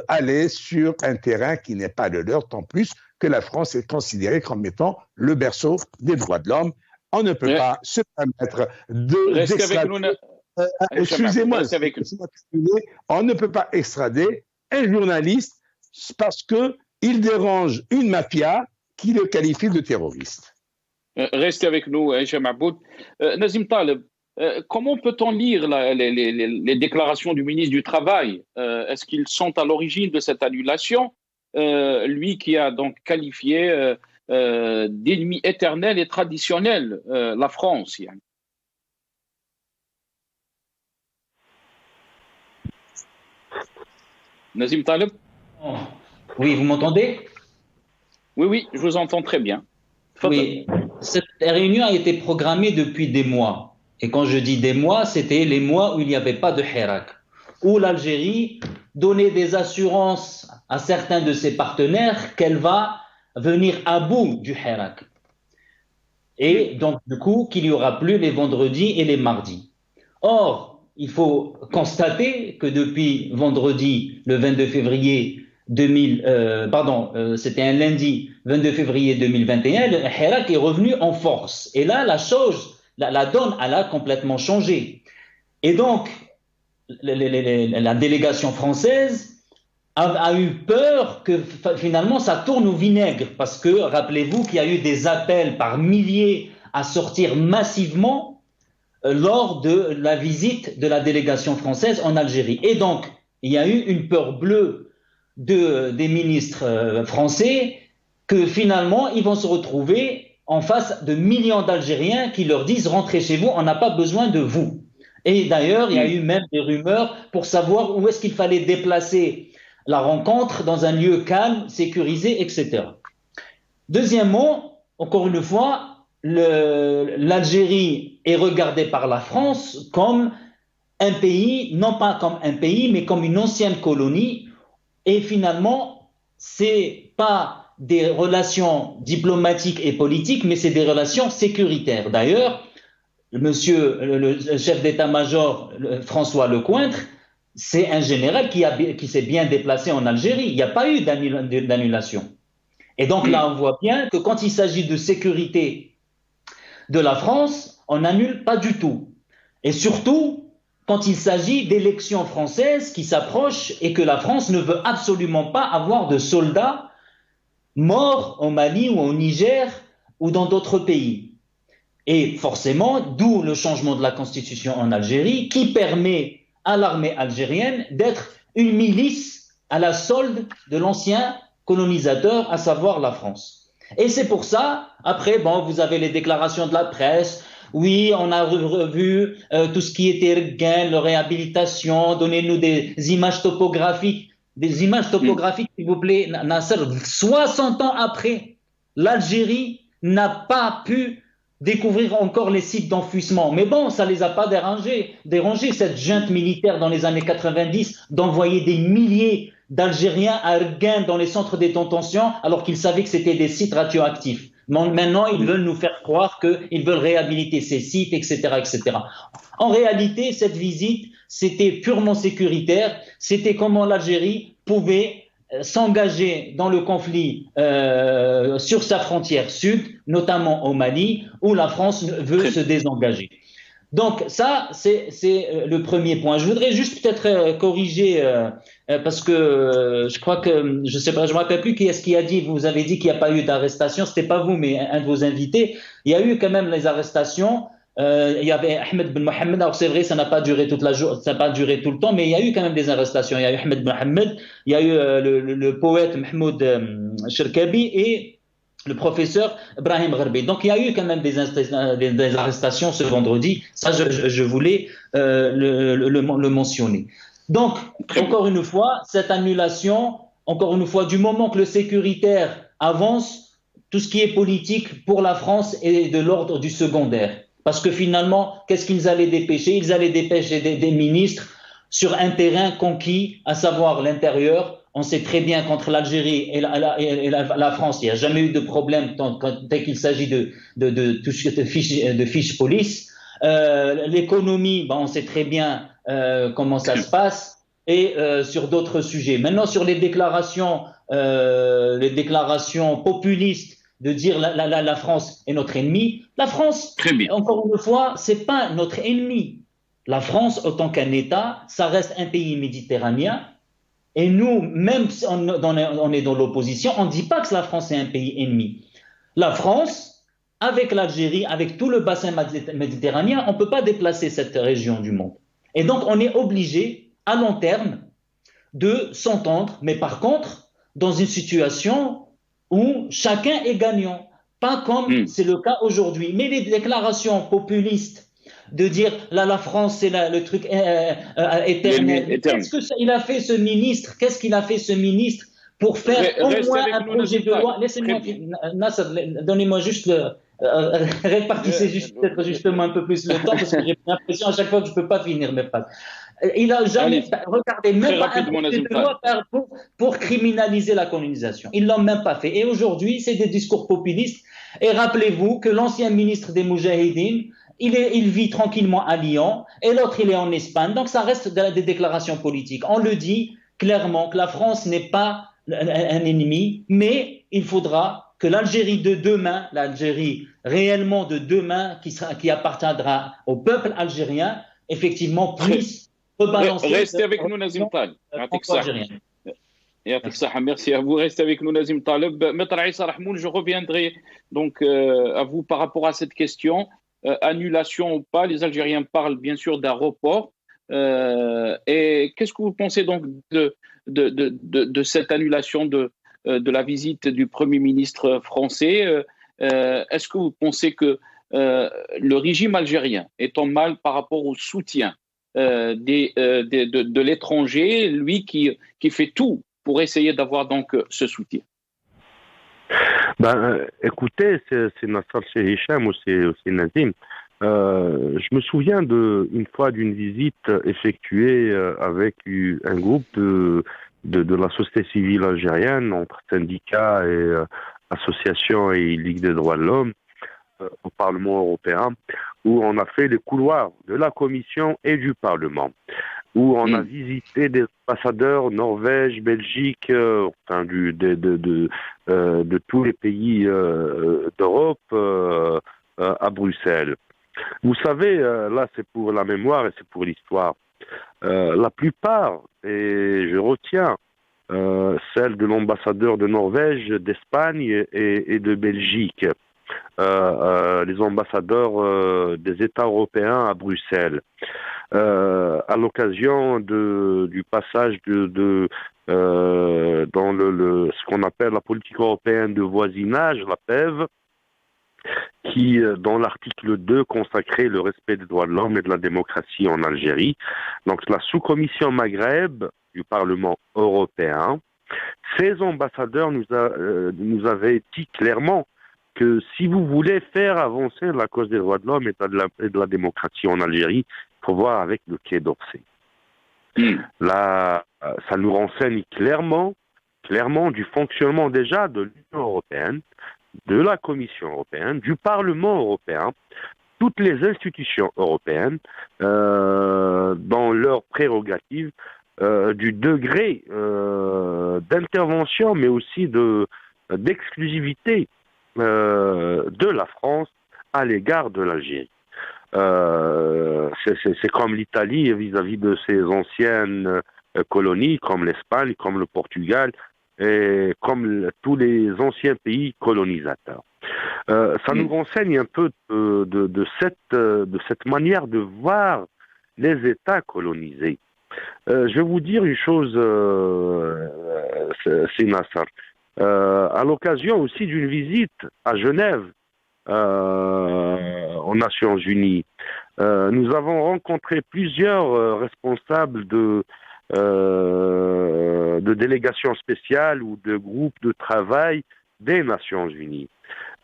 aller sur un terrain qui n'est pas le leur, tant plus que la France est considérée comme étant le berceau des droits de l'homme. On ne peut pas se permettre de... Excusez-moi, on ne peut pas extrader un journaliste parce qu'il dérange une mafia qui le qualifie de terroriste. Restez avec nous, Hicham Aboud. Nazim Taleb, comment peut-on lire les déclarations du ministre du Travail? Est-ce qu'ils sont à l'origine de cette annulation? Lui qui a donc qualifié d'ennemi éternel et traditionnel la France. Nazim Taleb? Oui, vous m'entendez? Oui, je vous entends très bien. Oui, cette réunion a été programmée depuis des mois. Et quand je dis des mois, c'était les mois où il n'y avait pas de Hirak, où l'Algérie donnait des assurances à certains de ses partenaires qu'elle va venir à bout du Hirak. Et donc, du coup, qu'il n'y aura plus les vendredis et les mardis. Or, il faut constater que depuis vendredi, le 22 février c'était un lundi 22 février 2021, le Hirak est revenu en force. Et là, la donne, elle a complètement changé. Et donc, la délégation française a eu peur que finalement ça tourne au vinaigre, parce que rappelez-vous qu'il y a eu des appels par milliers à sortir massivement lors de la visite de la délégation française en Algérie. Et donc, il y a eu une peur bleue des ministres français que finalement, ils vont se retrouver en face de millions d'Algériens qui leur disent « rentrez chez vous, on n'a pas besoin de vous ». Et d'ailleurs, il y a eu même des rumeurs pour savoir où est-ce qu'il fallait déplacer la rencontre dans un lieu calme, sécurisé, etc. Deuxièmement, encore une fois, l'Algérie est regardée par la France comme un pays, non pas comme un pays, mais comme une ancienne colonie. Et finalement, c'est pas des relations diplomatiques et politiques, mais c'est des relations sécuritaires. D'ailleurs, le chef d'état-major François Lecointre, c'est un général qui s'est bien déplacé en Algérie. Il n'y a pas eu d'annulation. Et donc là, on voit bien que quand il s'agit de sécurité de la France, on n'annule pas du tout. Et surtout, quand il s'agit d'élections françaises qui s'approchent et que la France ne veut absolument pas avoir de soldats morts au Mali ou au Niger ou dans d'autres pays. Et forcément, d'où le changement de la constitution en Algérie qui permet à l'armée algérienne d'être une milice à la solde de l'ancien colonisateur, à savoir la France. Et c'est pour ça, après, vous avez les déclarations de la presse. Oui, on a revu tout ce qui était gain, la réhabilitation, donnez-nous des images topographiques. Des images topographiques, s'il vous plaît, Nasser. 60 ans après, l'Algérie n'a pas pu découvrir encore les sites d'enfouissement. Mais bon, ça ne les a pas dérangés, cette junte militaire dans les années 90, d'envoyer des milliers d'Algériens à Erguin dans les centres de détention, alors qu'ils savaient que c'était des sites radioactifs. Maintenant, ils veulent nous faire croire qu'ils veulent réhabiliter ces sites, etc., etc. En réalité, cette visite, c'était purement sécuritaire. C'était comment l'Algérie pouvait s'engager dans le conflit sur sa frontière sud, notamment au Mali, où la France veut se désengager. Donc ça, c'est le premier point. Je voudrais juste peut-être corriger, parce que je crois que, je sais pas, je me rappelle plus qui est-ce qui a dit, vous avez dit qu'il n'y a pas eu d'arrestation, c'était pas vous, mais un de vos invités. Il y a eu quand même les arrestations. Il y avait Ahmed Ben Mohamed, alors c'est vrai, ça n'a pas duré toute la journée, ça n'a pas duré tout le temps, mais il y a eu quand même des arrestations. Il y a eu Ahmed Ben Mohamed, il y a eu le poète Mahmoud Cherkabi et le professeur Brahim Gharbi. Donc il y a eu quand même des arrestations ce vendredi. Ça, je voulais le mentionner. Donc, encore une fois, cette annulation, encore une fois, du moment que le sécuritaire avance, tout ce qui est politique pour la France est de l'ordre du secondaire. Parce que finalement, qu'est-ce qu'ils allaient dépêcher? Ils allaient dépêcher des ministres sur un terrain conquis, à savoir l'intérieur. On sait très bien qu'entre l'Algérie et la France, il n'y a jamais eu de problème dès qu'il s'agit de fiches police. L'économie, on sait très bien comment ça se passe, et sur d'autres sujets. Maintenant, sur les déclarations populistes de dire la France est notre ennemi, la France, encore une fois, c'est pas notre ennemi. La France, autant qu'un État, ça reste un pays méditerranéen. Et nous, même si on est dans l'opposition, on ne dit pas que la France est un pays ennemi. La France, avec l'Algérie, avec tout le bassin méditerranéen, on ne peut pas déplacer cette région du monde. Et donc, on est obligé, à long terme, de s'entendre, mais par contre, dans une situation où chacun est gagnant. Pas comme c'est le cas aujourd'hui. Mais les déclarations populistes de dire la France c'est le truc éternel. Qu'est-ce qu'il a fait ce ministre? Qu'est-ce qu'il a fait ce ministre pour faire au moins un projet de loi? Laissez-moi, Nasser, donnez-moi juste répartissez peut-être justement un peu plus le temps parce que j'ai l'impression à chaque fois que je ne peux pas finir mes phrases. Il n'a jamais regardé même pas un projet de loi pour criminaliser la colonisation. Ils ne l'ont même pas fait. Et aujourd'hui, c'est des discours populistes. Et rappelez-vous que l'ancien ministre des Moudjahidines, il vit tranquillement à Lyon et l'autre, il est en Espagne. Donc, ça reste des déclarations politiques. On le dit clairement que la France n'est pas un ennemi, mais il faudra que l'Algérie de demain, l'Algérie réellement de demain, qui appartiendra au peuple algérien, effectivement, puisse rebalancer. Restez avec nous, Nazim Taleb. Merci à vous. Restez avec nous, Nazim Taleb. Maître Issa Rahmoun, je reviendrai donc à vous par rapport à cette question. annulation ou pas, les Algériens parlent bien sûr d'un report. Et qu'est-ce que vous pensez donc de cette annulation de la visite du Premier ministre français? Est-ce que vous pensez que le régime algérien est en mal par rapport au soutien de l'étranger, lui qui fait tout pour essayer d'avoir donc ce soutien? Écoutez, c'est Nassar Cheikh Hicham ou c'est Nazim. Je me souviens une fois d'une visite effectuée avec un groupe de la société civile algérienne, entre syndicats et associations et Ligue des droits de l'homme, au Parlement européen, où on a fait les couloirs de la Commission et du Parlement, où on a visité des ambassadeurs Norvège, Belgique, enfin de tous les pays d'Europe à Bruxelles. Vous savez, là c'est pour la mémoire et c'est pour l'histoire. La plupart, et je retiens celle de l'ambassadeur de Norvège, d'Espagne et de Belgique, les ambassadeurs des États européens à Bruxelles. À l'occasion du passage dans ce qu'on appelle la politique européenne de voisinage, la PEV, qui, dans l'article 2, consacrait le respect des droits de l'homme et de la démocratie en Algérie. Donc, la sous-commission Maghreb du Parlement européen, ces ambassadeurs nous avaient dit clairement que si vous voulez faire avancer la cause des droits de l'homme et de la démocratie en Algérie, il faut voir avec le Quai d'Orsay. Là, ça nous renseigne clairement du fonctionnement déjà de l'Union européenne, de la Commission européenne, du Parlement européen, toutes les institutions européennes, dans leurs prérogatives, du degré d'intervention, mais aussi d'exclusivité de la France à l'égard de l'Algérie. C'est comme l'Italie vis-à-vis de ses anciennes colonies, comme l'Espagne, comme le Portugal, et comme tous les anciens pays colonisateurs. Ça nous renseigne un peu de cette manière de voir les États colonisés. Je vais vous dire une chose, c'est Nassar. À l'occasion aussi d'une visite à Genève, aux Nations Unies, nous avons rencontré plusieurs responsables de délégations spéciales ou de groupes de travail des Nations Unies.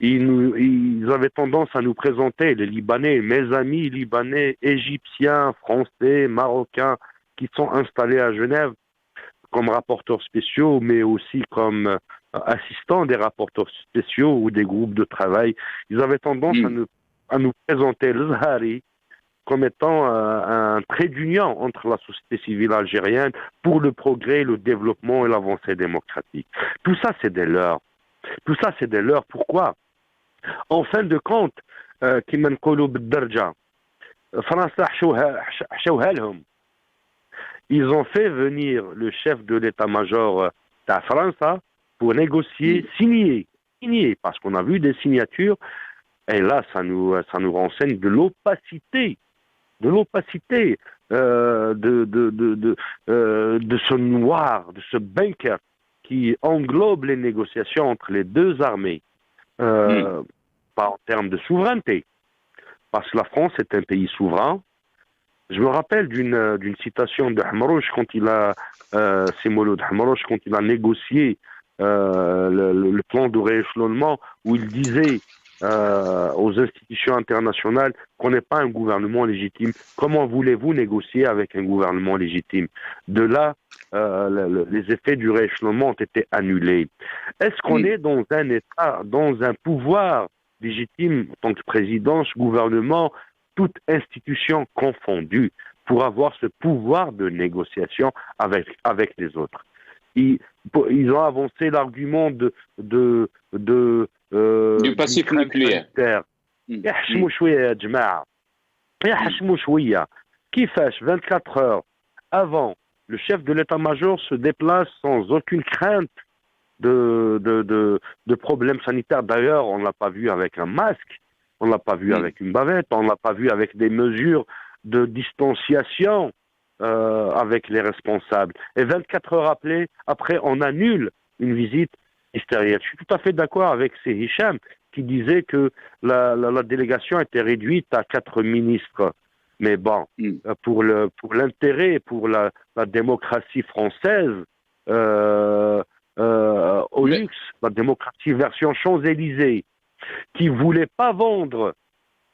Ils avaient tendance à nous présenter les Libanais, mes amis libanais, égyptiens, français, marocains, qui sont installés à Genève comme rapporteurs spéciaux, mais aussi comme assistants des rapporteurs spéciaux ou des groupes de travail. Ils avaient tendance à nous présenter le Zahari comme étant un trait d'union entre la société civile algérienne pour le progrès, le développement et l'avancée démocratique. Tout ça, c'est des leurres. Tout ça, c'est des leurres. Pourquoi? En fin de compte, كما نقولوا بالدرجة فرنسا حشوها لهم. Ils ont fait venir le chef de l'état-major de France pour négocier, signer, parce qu'on a vu des signatures, et là, ça nous renseigne de l'opacité, de ce noir, de ce bunker qui englobe les négociations entre les deux armées, pas en termes de souveraineté, parce que la France est un pays souverain. Je me rappelle d'une citation de Hamarouche quand il a négocié le plan de rééchelonnement, où il disait aux institutions internationales qu'on n'est pas un gouvernement légitime. Comment voulez-vous négocier avec un gouvernement légitime? De là, les effets du rééchelonnement ont été annulés. Est-ce qu'on est dans un État, dans un pouvoir légitime en tant que présidence, gouvernement, toute institution confondue, pour avoir ce pouvoir de négociation avec les autres? Ils ont avancé l'argument du passif nucléaire. يحشموا شوية يا جماعة. يحشموا شوية. كيفاش 24 heures avant, le chef de l'état-major se déplace sans aucune crainte de problèmes sanitaires. D'ailleurs, on ne l'a pas vu avec un masque. On ne l'a pas vu avec une bavette, on ne l'a pas vu avec des mesures de distanciation avec les responsables. Et 24 heures après, on annule une visite ministérielle. Je suis tout à fait d'accord avec Hicham qui disait que la délégation était réduite à 4 ministres. Mais bon, pour l'intérêt, pour la démocratie française, au luxe, la démocratie version Champs-Élysées, qui voulait pas vendre,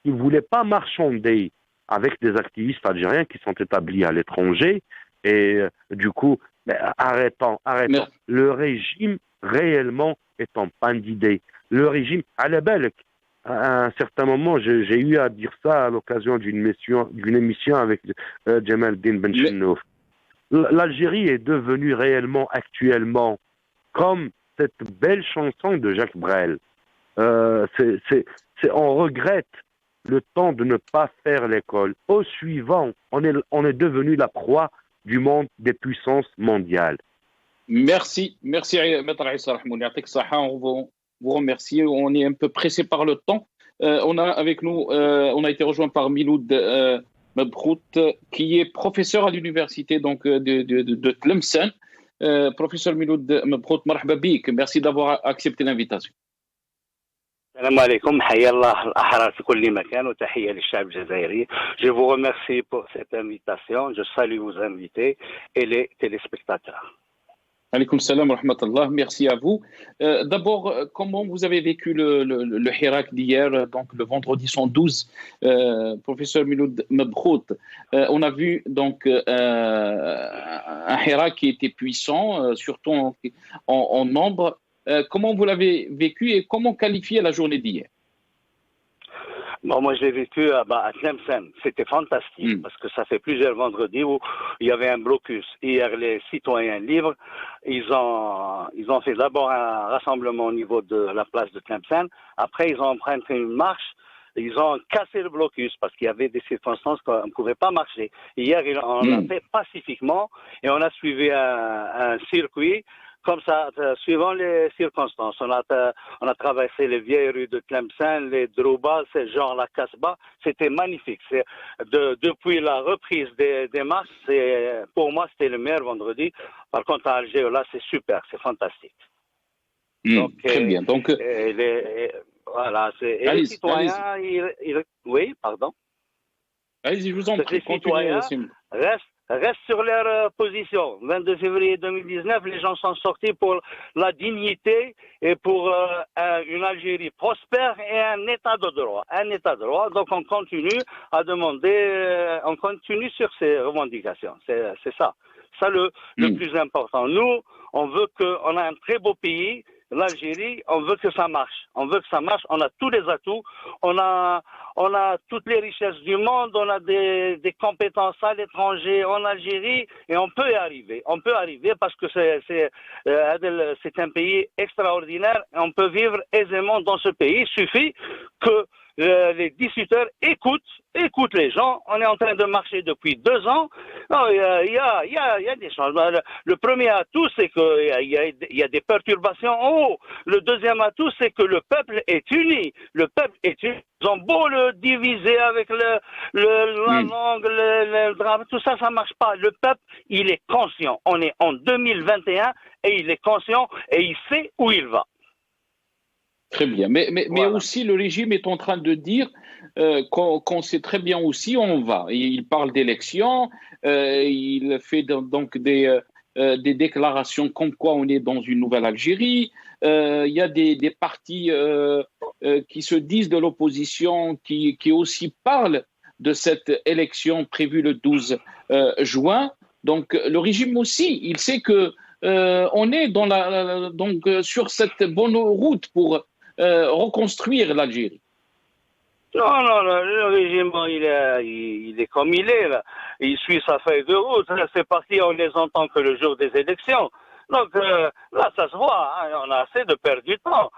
qui voulait pas marchander avec des activistes algériens qui sont établis à l'étranger. Et du coup, arrêtons. Le régime réellement est en panne d'idées. Le régime, à un certain moment, j'ai eu à dire ça à l'occasion d'une émission avec Jamal Din Ben Chennouf. L'Algérie est devenue réellement, actuellement, comme cette belle chanson de Jacques Brel. On regrette le temps de ne pas faire l'école. Au suivant, on est devenu la proie du monde des puissances mondiales. Merci, Maître Issa Rahmouni. On vous remercie. On est un peu pressé par le temps. On a avec nous, on a été rejoint par Miloud Mebrout, qui est professeur à l'université de Tlemcen. Professeur Miloud Mebrout, marhaba bik. Merci d'avoir accepté l'invitation. Salam alaikum, hayya Allah al-ahrar fi kulli makan wa tahiyya lil-sha'b al-jazairi. Je vous remercie pour cette invitation. Je salue vos invités et les téléspectateurs. Alaykoum salam wa rahmatullah. Merci à vous. D'abord, comment vous avez vécu le Hirak d'hier, donc le vendredi 112, professeur Miloud Mebrout? On a vu donc un Hirak qui était puissant, surtout en nombre. Comment vous l'avez vécu et comment qualifier la journée d'hier? Bon, moi, je l'ai vécu à Tlemcen. C'était fantastique parce que ça fait plusieurs vendredis où il y avait un blocus. Hier, les citoyens libres, ils ont fait d'abord un rassemblement au niveau de la place de Tlemcen. Après, ils ont emprunté une marche. Ils ont cassé le blocus parce qu'il y avait des circonstances qu'on ne pouvait pas marcher. Hier, on l'a fait pacifiquement et on a suivi un circuit. Comme ça, suivant les circonstances, on a traversé les vieilles rues de Tlemcen, les Drouba, c'est genre la Casbah. C'était magnifique. Depuis la reprise des marches, pour moi, c'était le meilleur vendredi. Par contre, à Alger, là, c'est super, c'est fantastique. Donc, très bien. Donc, voilà. Et les citoyens, oui, pardon. Allez-y, je vous en prie. Les citoyens restent sur leur position. 22 février 2019, les gens sont sortis pour la dignité et pour une Algérie prospère et un état de droit. Un état de droit. Donc on continue à demander, on continue sur ces revendications. C'est ça. Ça le plus important. Nous, on a un très beau pays. L'Algérie, on veut que ça marche. On veut que ça marche. On a tous les atouts. On a toutes les richesses du monde. On a des compétences à l'étranger, en Algérie, et on peut y arriver. On peut arriver parce que c'est un pays extraordinaire. Et on peut vivre aisément dans ce pays. Il suffit que les discuteurs écoutent les gens. On est en train de marcher depuis 2 ans. Il y a des changements. Le premier atout, c'est qu'il y a des perturbations en haut. Le deuxième atout, c'est que le peuple est uni. Le peuple est uni. Ils ont beau le diviser avec la langue, le drame, tout ça, ça marche pas. Le peuple, il est conscient. On est en 2021 et il est conscient et il sait où il va. Très bien. Mais voilà. Aussi, le régime est en train de dire qu'on sait très bien aussi où on va. Il parle d'élections, il fait donc des déclarations comme quoi on est dans une nouvelle Algérie. Il y a des partis qui se disent de l'opposition, qui aussi parlent de cette élection prévue le 12 juin. Donc, le régime aussi, il sait que on est donc sur cette bonne route pour reconstruire l'Algérie. Non, le régime, il est comme il est, là. Il suit sa feuille de route. C'est parti, on les entend que le jour des élections. Donc, là, ça se voit, hein, on a assez de perdre du temps.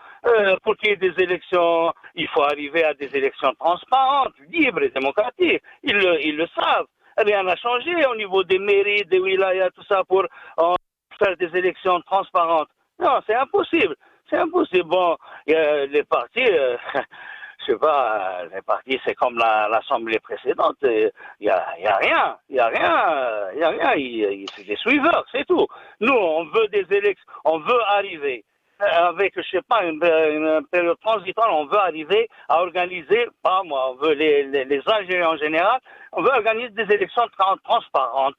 Pour qu'il y ait des élections, il faut arriver à des élections transparentes, libres et démocratiques. Ils le savent. Rien n'a changé au niveau des mairies, des wilayas, tout ça, pour faire des élections transparentes. Non, c'est impossible. C'est impossible. Bon, les partis, je sais pas, les partis, c'est comme l'Assemblée précédente. Il y a rien. C'est des suiveurs, c'est tout. Nous, on veut des élections, on veut arriver avec, je sais pas, une période transitoire, on veut arriver à organiser, on veut les Algériens en général, on veut organiser des élections transparentes,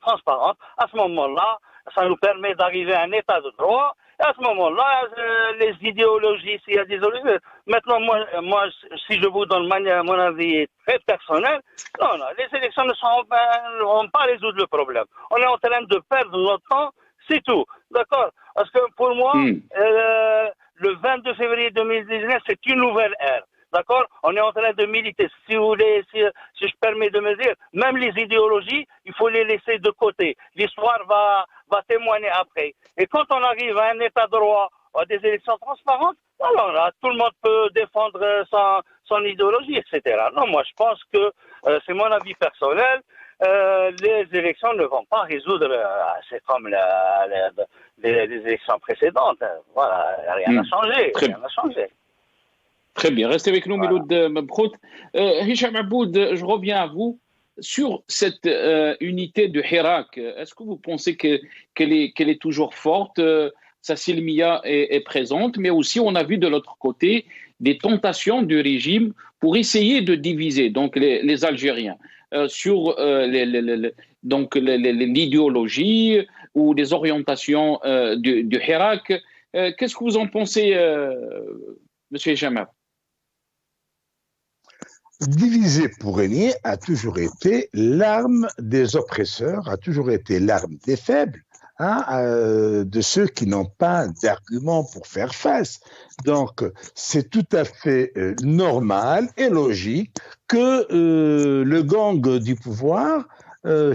transparentes. À ce moment-là, ça nous permet d'arriver à un état de droit. Et à ce moment-là, les idéologies, s'il y a des idéologies. Maintenant, moi, si je vous donne mon avis très personnel, non, les élections ne vont pas résoudre le problème. On est en train de perdre notre temps, c'est tout. D'accord? Parce que pour moi, le 22 février 2019, c'est une nouvelle ère. D'accord? On est en train de militer. Si vous voulez, si je permets de me dire, même les idéologies, il faut les laisser de côté. L'histoire va témoigner après. Et quand on arrive à un état de droit, à des élections transparentes, alors là, tout le monde peut défendre son idéologie, etc. Non, moi, je pense que c'est mon avis personnel. Les élections ne vont pas résoudre, c'est comme les élections précédentes. Voilà, rien n'a changé. Très bien. Restez avec nous, Miloud Mabrout. Hicham Aboud, je reviens à vous. Sur cette unité de Hirak, est-ce que vous pensez qu'elle est toujours forte? Sa silmia est présente, mais aussi on a vu de l'autre côté des tentations du régime pour essayer de diviser donc les Algériens sur l'idéologie ou les orientations du Hirak. Qu'est-ce que vous en pensez, Monsieur Hicham? Diviser pour régner a toujours été l'arme des oppresseurs, a toujours été l'arme des faibles, de ceux qui n'ont pas d'arguments pour faire face. Donc, c'est tout à fait normal et logique que le gang du pouvoir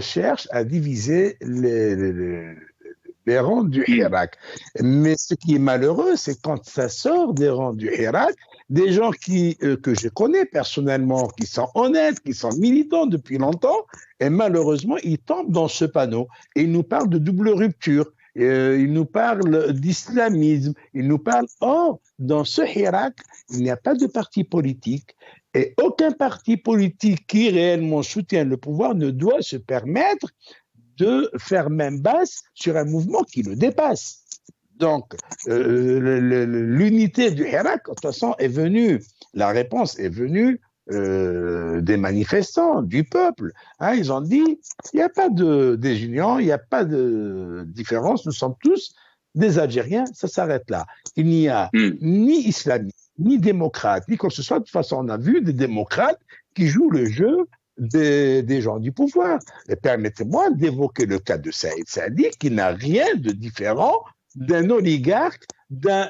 cherche à diviser les rangs du Hirak. Mais ce qui est malheureux, c'est quand ça sort des rangs du Hirak, des gens que je connais personnellement, qui sont honnêtes, qui sont militants depuis longtemps, et malheureusement, ils tombent dans ce panneau. Et ils nous parlent de double rupture, ils nous parlent d'islamisme, ils nous parlent... Or, dans ce Hirak, il n'y a pas de parti politique, et aucun parti politique qui réellement soutient le pouvoir ne doit se permettre de faire main basse sur un mouvement qui le dépasse. Donc, l'unité du Hirak, de toute façon, est venue, la réponse est venue des manifestants, du peuple. Ils ont dit, il n'y a pas de désunion, il n'y a pas de différence, nous sommes tous des Algériens, ça s'arrête là. Il n'y a ni islamistes, ni démocrates, ni quoi que ce soit. De toute façon, on a vu des démocrates qui jouent le jeu des gens du pouvoir. Et permettez-moi d'évoquer le cas de Saïd Saadi, qui n'a rien de différent d'un oligarque, d'un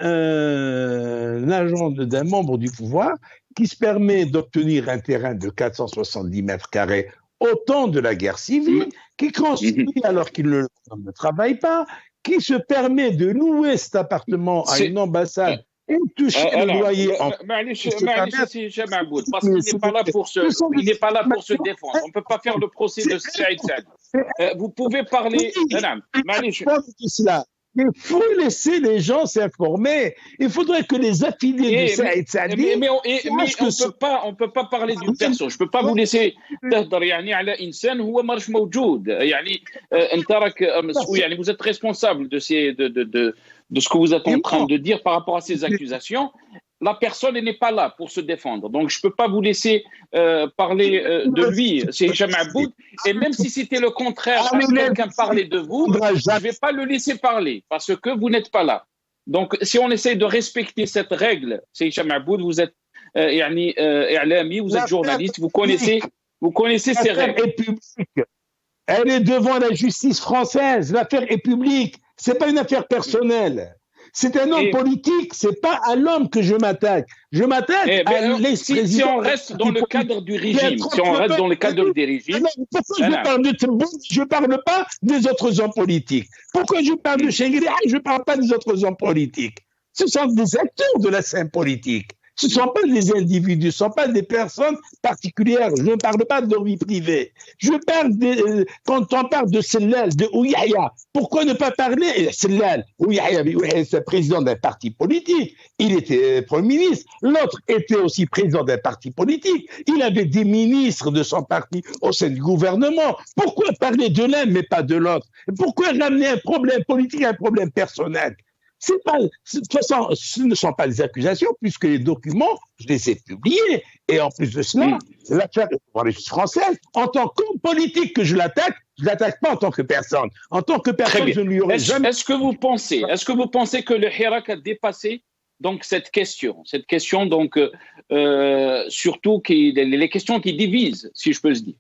agent, d'un membre du pouvoir qui se permet d'obtenir un terrain de 470 mètres carrés au temps de la guerre civile, qui construit alors qu'il ne travaille pas, qui se permet de louer cet appartement à une ambassade et toucher le loyer parce qu'il n'est pas là pour se défendre. On ne peut pas faire le procès de Saïd Saadi. Vous pouvez parler... Il faut laisser les gens s'informer. Il faudrait que les affiliés de Saïd Saadi... Mais on ne peut pas parler d'une personne. Je ne peux pas vous laisser تهضر يعني على إنسان هو ماش موجود. يعني أنت راك يعني vous êtes responsable de ce que vous êtes en train de dire par rapport à ces accusations. La personne n'est pas là pour se défendre. Donc, je ne peux pas vous laisser parler de lui. C'est Hicham Aboud. Et même si c'était le contraire, quelqu'un parlait de vous, je ne vais pas le laisser parler parce que vous n'êtes pas là. Donc, si on essaie de respecter cette règle, c'est Hicham Aboud, vous êtes vous êtes journaliste, vous connaissez ces règles. Est publique. Elle est devant la justice française. L'affaire est publique. Ce n'est pas une affaire personnelle. C'est un homme politique, c'est pas à l'homme que je m'attaque. Je m'attaque à l'ex-président. Si on reste dans le cadre du régime, je parle pas des autres hommes politiques. Pourquoi je parle de Chenguiri? Je parle pas des autres hommes politiques. Ce sont des acteurs de la scène politique. Ce ne sont pas des individus, ce ne sont pas des personnes particulières. Je ne parle pas de leur vie privée. Je parle quand on parle de Sellal, de Ouyahia, pourquoi ne pas parler Sellal, Ouyahia, c'est président d'un parti politique. Il était Premier ministre. L'autre était aussi président d'un parti politique. Il avait des ministres de son parti au sein du gouvernement. Pourquoi parler de l'un mais pas de l'autre? Pourquoi ramener un problème politique à un problème personnel? De toute façon, ce ne sont pas des accusations, puisque les documents, je les ai publiés. Et en plus de cela, l'affaire pour la justice française, en tant qu'homme politique que je l'attaque pas en tant que personne. En tant que personne, je ne lui aurais jamais... Est-ce que vous pensez que le Hirak a dépassé donc cette question donc surtout les questions qui divisent, si je peux se dire?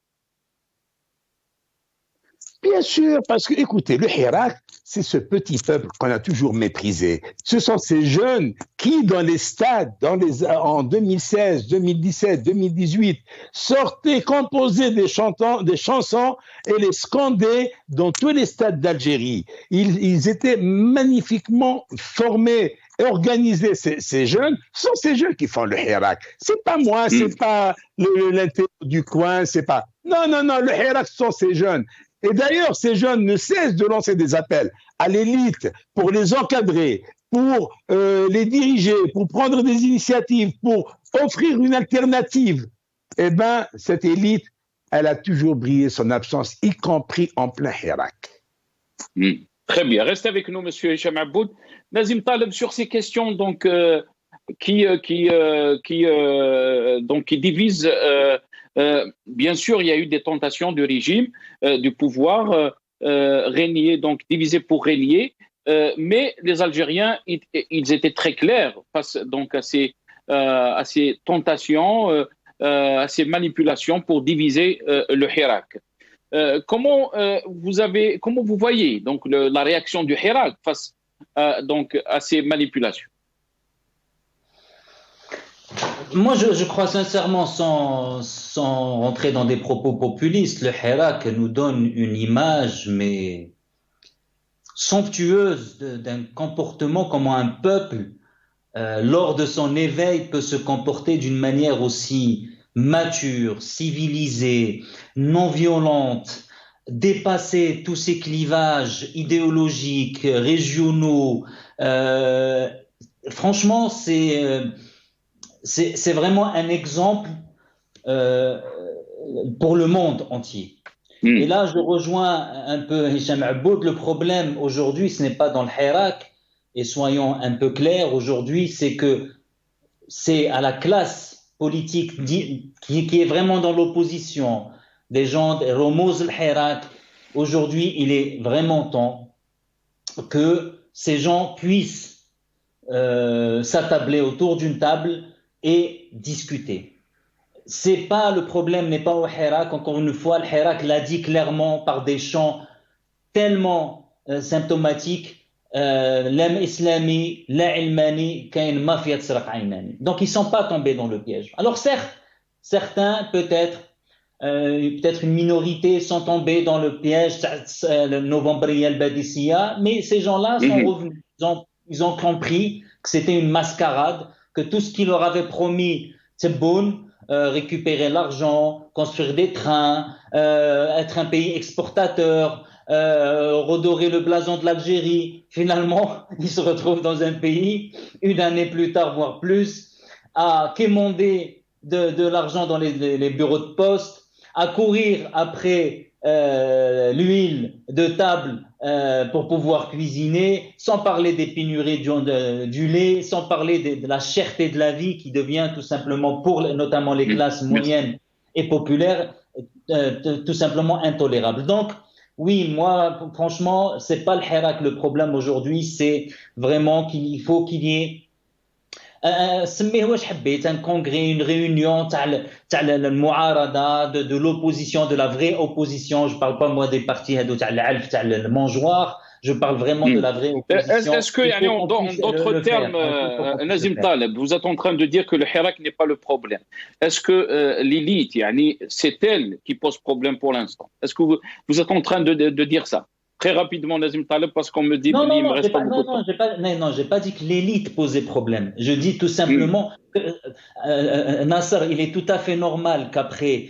Bien sûr, parce que, écoutez, le Hirak, c'est ce petit peuple qu'on a toujours méprisé. Ce sont ces jeunes qui, dans les stades, en 2016, 2017, 2018, sortaient composer des chansons et les scandaient dans tous les stades d'Algérie. Ils étaient magnifiquement formés et organisés, ces jeunes. Ce sont ces jeunes qui font le Hirak. C'est pas moi, c'est pas l'intello du coin, c'est pas... Non, le Hirak, ce sont ces jeunes. Et d'ailleurs, ces jeunes ne cessent de lancer des appels à l'élite pour les encadrer, pour les diriger, pour prendre des initiatives, pour offrir une alternative. Eh bien, cette élite, elle a toujours brillé son absence, y compris en plein Hirak. Très bien. Restez avec nous, Monsieur Hicham Aboud. Nazim Taleb, sur ces questions donc, qui divisent... bien sûr, il y a eu des tentations du régime, du pouvoir, régner, donc diviser pour régner, mais les Algériens, ils étaient très clairs face donc à ces tentations, à ces manipulations pour diviser le Hirak. Comment vous voyez donc la réaction du Hirak face donc à ces manipulations? Moi, je crois sincèrement, sans rentrer dans des propos populistes, le Hirak nous donne une image, mais somptueuse d'un comportement, comment un peuple, lors de son éveil, peut se comporter d'une manière aussi mature, civilisée, non violente, dépasser tous ces clivages idéologiques, régionaux. Franchement, c'est vraiment un exemple pour le monde entier. Et là, je rejoins un peu Hicham Aboud. Le problème aujourd'hui, ce n'est pas dans le Hirak, et soyons un peu clairs, aujourd'hui, c'est que c'est à la classe politique qui est vraiment dans l'opposition, des gens, des Romoz al-Hirak. Aujourd'hui, il est vraiment temps que ces gens puissent s'attabler autour d'une table et discuter. Le problème n'est pas au Hirak. Encore une fois, le Hirak l'a dit clairement par des chants tellement symptomatiques. L'âme islami, la ilmani, kain mafia tsraq aynani. Donc ils ne sont pas tombés dans le piège. Alors certes, certains peut-être une minorité sont tombés dans le piège le novembrier al-Badissia, mais ces gens-là sont revenus. Ils ont compris que c'était une mascarade, que tout ce qu'ils leur avaient promis, c'est bon, récupérer l'argent, construire des trains, être un pays exportateur, redorer le blason de l'Algérie. Finalement, ils se retrouvent dans un pays, une année plus tard, voire plus, à quémander de l'argent dans les bureaux de poste, à courir après l'huile de table pour pouvoir cuisiner, sans parler des pénuries du lait, sans parler de la cherté de la vie qui devient tout simplement, pour notamment les classes moyennes et populaires, tout simplement intolérable. Donc, oui, moi, franchement, c'est pas le Hirak le problème aujourd'hui, c'est vraiment qu'il faut qu'il y ait un congrès, une réunion de l'opposition, de la vraie opposition. Je parle pas moi des partis le mangeoire, je parle vraiment de la vraie opposition. Est-ce que, en d'autres termes, Nazim Taleb, vous êtes en train de dire que le Hirak n'est pas le problème? Est-ce que l'élite, c'est elle qui pose problème pour l'instant? Est-ce que vous êtes en train de dire ça? Très rapidement, Nazim Taleb, parce qu'on me dit qu'il ne me reste pas beaucoup de temps. Non, j'ai pas dit que l'élite posait problème. Je dis tout simplement que Nasser, il est tout à fait normal qu'après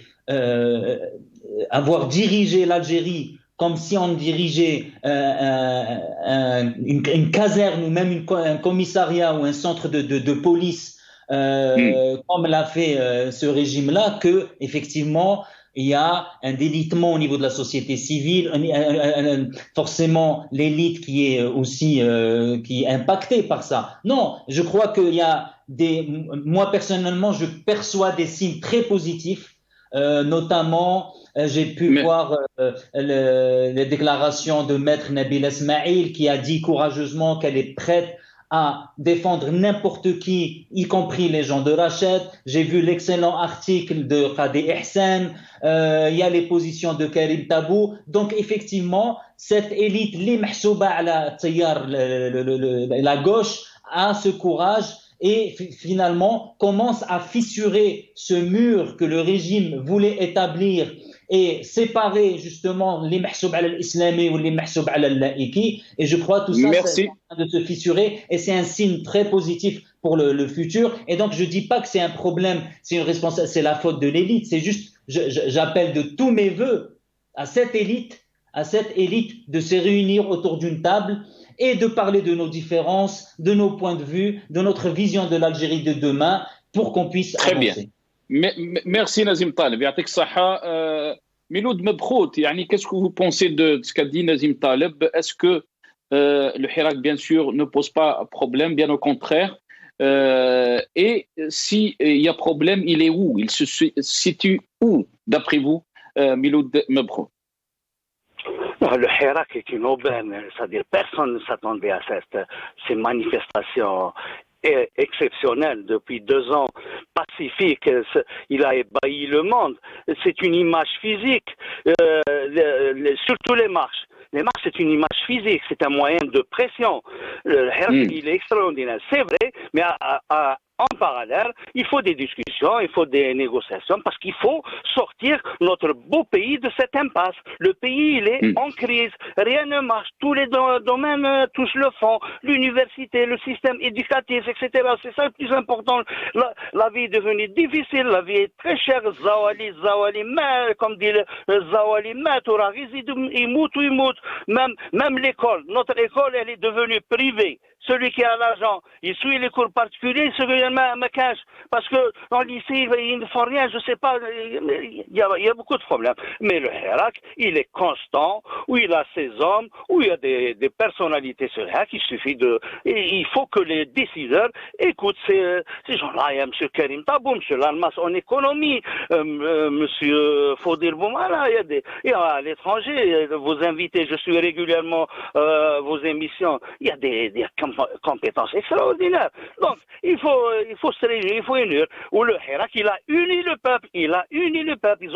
avoir dirigé l'Algérie comme si on dirigeait une caserne ou même un commissariat ou un centre de police, comme l'a fait ce régime-là, que effectivement il y a un délitement au niveau de la société civile, forcément l'élite qui est aussi qui est impactée par ça. Non, je crois qu'il y a moi personnellement, je perçois des signes très positifs, notamment j'ai pu voir les déclarations de Maître Nabil Esmaïl qui a dit courageusement qu'elle est prête à défendre n'importe qui, y compris les gens de Rached. J'ai vu l'excellent article de Qadi Ihsan, il y a les positions de Karim Tabou. Donc effectivement, cette élite, li mahsouba ala tiyar, la gauche, a ce courage et finalement commence à fissurer ce mur que le régime voulait établir et séparer justement les mahsoub ala l'islami ou les mahsoub ala laïki. Et je crois tout ça c'est en train de se fissurer et c'est un signe très positif pour le futur. Et donc je dis pas que c'est un problème, c'est une responsabilité, c'est la faute de l'élite. C'est juste, j'appelle de tous mes vœux à cette élite de se réunir autour d'une table et de parler de nos différences, de nos points de vue, de notre vision de l'Algérie de demain pour qu'on puisse Très avancer. Bien. Merci Nazim Taleb. Yatik Saha. Miloud Mebkhout, qu'est-ce que vous pensez de ce qu'a dit Nazim Taleb? Est-ce que le Hirak, bien sûr, ne pose pas problème, bien au contraire? Et s'il y a problème, il est où? Il se situe où, d'après vous, Miloud Mebkhout? Le Hirak est une aubaine, c'est-à-dire personne ne s'attendait à ces manifestations exceptionnelles depuis 2 ans, pacifiques. Il a ébahi le monde. C'est une image physique, surtout les marches. Les marches, c'est une image physique, c'est un moyen de pression. Le Hirak, il est extraordinaire, c'est vrai, mais en parallèle, il faut des discussions, il faut des négociations, parce qu'il faut sortir notre beau pays de cette impasse. Le pays, il est en crise, rien ne marche, tous les domaines touchent le fond, l'université, le système éducatif, etc. C'est ça le plus important. La vie est devenue difficile, la vie est très chère. Zawali, comme dit Zawali, même l'école, notre école, elle est devenue privée. Celui qui a l'argent, il suit les cours particuliers, celui qui me cache. Parce que dans le lycée, il ne faut rien, je sais pas, il y a beaucoup de problèmes. Mais le Hirak, il est constant, où il a ses hommes, où il y a des personnalités sur le Hirak, il faut que les décideurs écoutent ces gens-là. Il y a M. Karim Tabou, M. Lalmas en économie, M. Fodil Boumala, il y a à l'étranger, vos invités, je suis régulièrement vos émissions, il y a des compétences extraordinaires. Donc, il faut se réunir, il faut unir. Où le Hirak, il a uni le peuple, Ils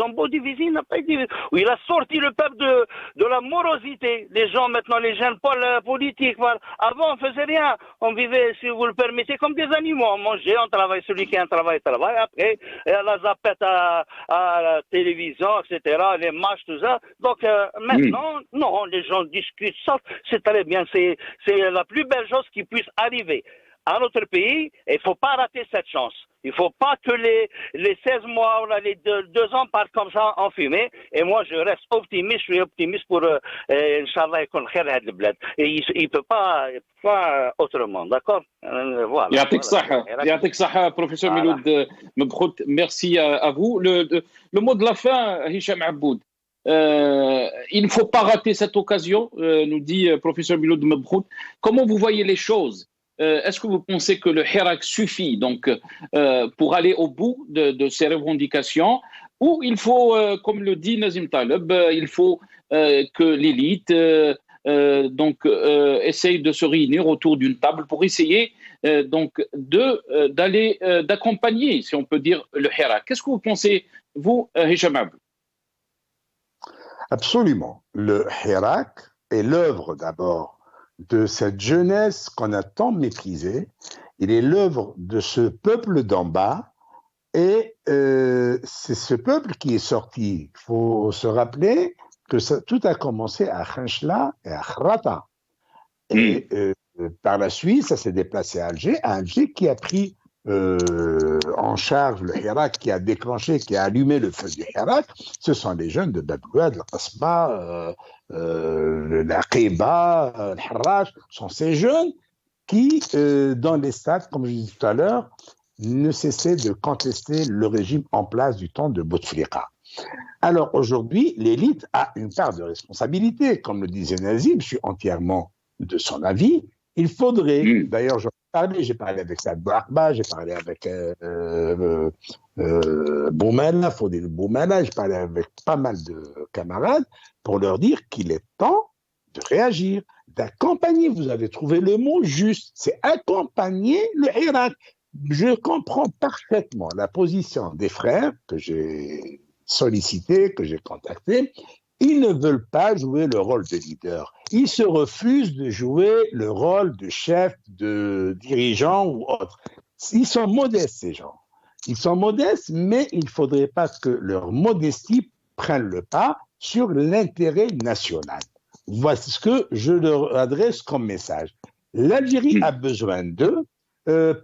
ont beau diviser, il n'a pas divisé. Où il a sorti le peuple de la morosité. Les gens, maintenant, les jeunes politiques, voilà. Avant, on faisait rien. On vivait, si vous le permettez, comme des animaux. On mangeait, on travaillait. Celui qui a un travail, travaille. Après, il y a la zapette à la télévision, etc., les matchs, tout ça. Donc, maintenant, non, les gens discutent, sortent. C'est très bien. C'est la plus belle chose qui puisse arriver à notre pays, et il ne faut pas rater cette chance. Il ne faut pas que les 16 mois, les 2 ans partent comme ça en fumée. Et moi, je reste optimiste, je suis optimiste pour, Inch'Allah, et il ne peut pas autrement, d'accord? Voilà. Yatik Saha, professeur Miloud Mebkhout, merci à vous. Le mot de la fin, Hicham Aboud. Il ne faut pas rater cette occasion, nous dit professeur Miloud Mebkhout. Comment vous voyez les choses? Est-ce que vous pensez que le Hirak suffit donc pour aller au bout de ces revendications, ou il faut, comme le dit Nazim Taleb, il faut que l'élite essaye de se réunir autour d'une table pour essayer d'accompagner, si on peut dire, le Hirak. Qu'est-ce que vous pensez, vous, Hicham Aboud? Absolument. Le Hirak est l'œuvre d'abord de cette jeunesse qu'on a tant méprisée. Il est l'œuvre de ce peuple d'en bas et c'est ce peuple qui est sorti. Il faut se rappeler que tout a commencé à Khenchela et à Khrata. Et par la suite, ça s'est déplacé à Alger qui a pris en charge le Hirak, qui a déclenché, qui a allumé le feu du Hirak. Ce sont les jeunes de Babouad, le Qasba, la Qiba, le Harrach, sont ces jeunes qui, dans les stades, comme je disais tout à l'heure, ne cessaient de contester le régime en place du temps de Bouteflika. Alors aujourd'hui, l'élite a une part de responsabilité. Comme le disait Nazim, je suis entièrement de son avis. Il faudrait, d'ailleurs, j'ai parlé avec Saad Bouarba, j'ai parlé avec Boumela, Fodil Boumela, j'ai parlé avec pas mal de camarades pour leur dire qu'il est temps de réagir, d'accompagner. Vous avez trouvé le mot juste, c'est accompagner le Hirak. Je comprends parfaitement la position des frères que j'ai sollicités, que j'ai contactés. Ils ne veulent pas jouer le rôle de leader. Ils se refusent de jouer le rôle de chef, de dirigeant ou autre. Ils sont modestes, ces gens. Ils sont modestes, mais il ne faudrait pas que leur modestie prenne le pas sur l'intérêt national. Voici ce que je leur adresse comme message. L'Algérie a besoin d'eux.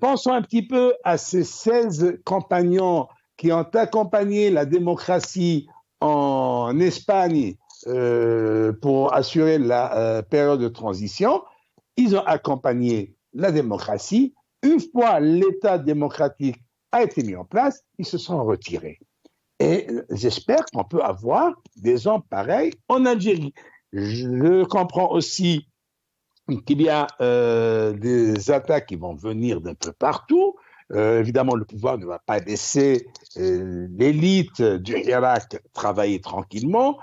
Pensons un petit peu à ces 16 compagnons qui ont accompagné la démocratie en Espagne pour assurer la période de transition. Ils ont accompagné la démocratie. Une fois l'État démocratique a été mis en place, ils se sont retirés. Et j'espère qu'on peut avoir des hommes pareils en Algérie. Je comprends aussi qu'il y a des attaques qui vont venir d'un peu partout. Évidemment, le pouvoir ne va pas laisser l'élite du Hirak travailler tranquillement.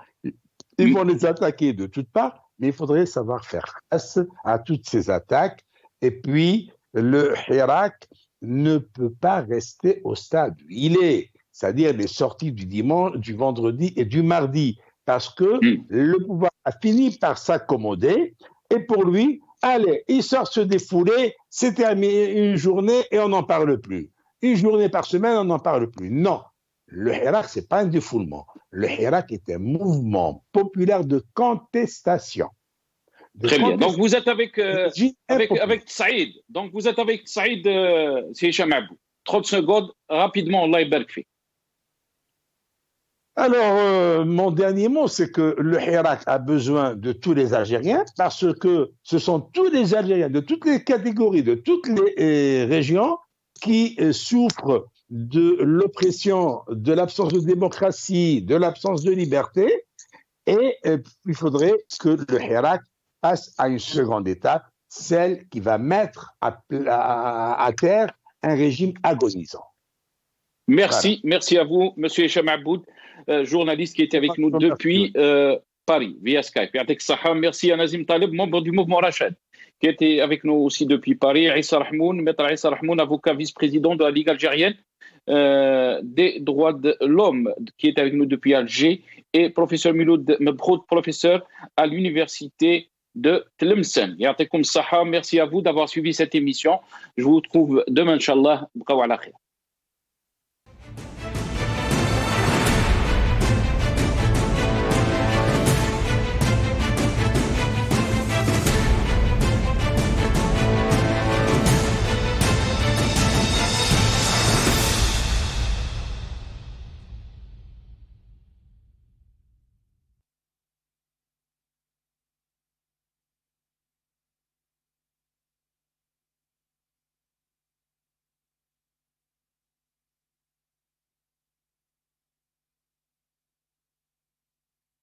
Ils vont les attaquer de toutes parts, mais il faudrait savoir faire face à toutes ces attaques. Et puis, le Hirak ne peut pas rester au stade où il est, c'est-à-dire les sorties du dimanche, du vendredi et du mardi, parce que le pouvoir a fini par s'accommoder. Et pour lui, allez, il sort se défouler, c'est terminé une journée et on n'en parle plus. Une journée par semaine, on n'en parle plus. Non, le Hirak, ce n'est pas un défoulement. Le Hirak est un mouvement populaire de contestation. Très bien. Donc vous êtes avec Saïd. Donc vous êtes avec Saïd Hicham Aboud. 30 secondes, rapidement, Allah yabarak fik. Alors, mon dernier mot, c'est que le Hirak a besoin de tous les Algériens parce que ce sont tous les Algériens de toutes les catégories, de toutes les régions qui souffrent de l'oppression, de l'absence de démocratie, de l'absence de liberté. Et il faudrait que le Hirak passe à une seconde étape, celle qui va mettre à terre un régime agonisant. Merci, voilà. Merci à vous, M. Hicham Aboud, journaliste qui était avec nous depuis Paris, via Skype. Merci à Nazim Taleb, membre du mouvement Rachad, qui était avec nous aussi depuis Paris. Issa Rahmoun, Maître Issa Rahmoun, avocat vice-président de la Ligue algérienne des droits de l'homme, qui est avec nous depuis Alger, et professeur Miloud Mebroud, professeur à l'université de Tlemcen. Merci à vous d'avoir suivi cette émission. Je vous retrouve demain, Inch'Allah.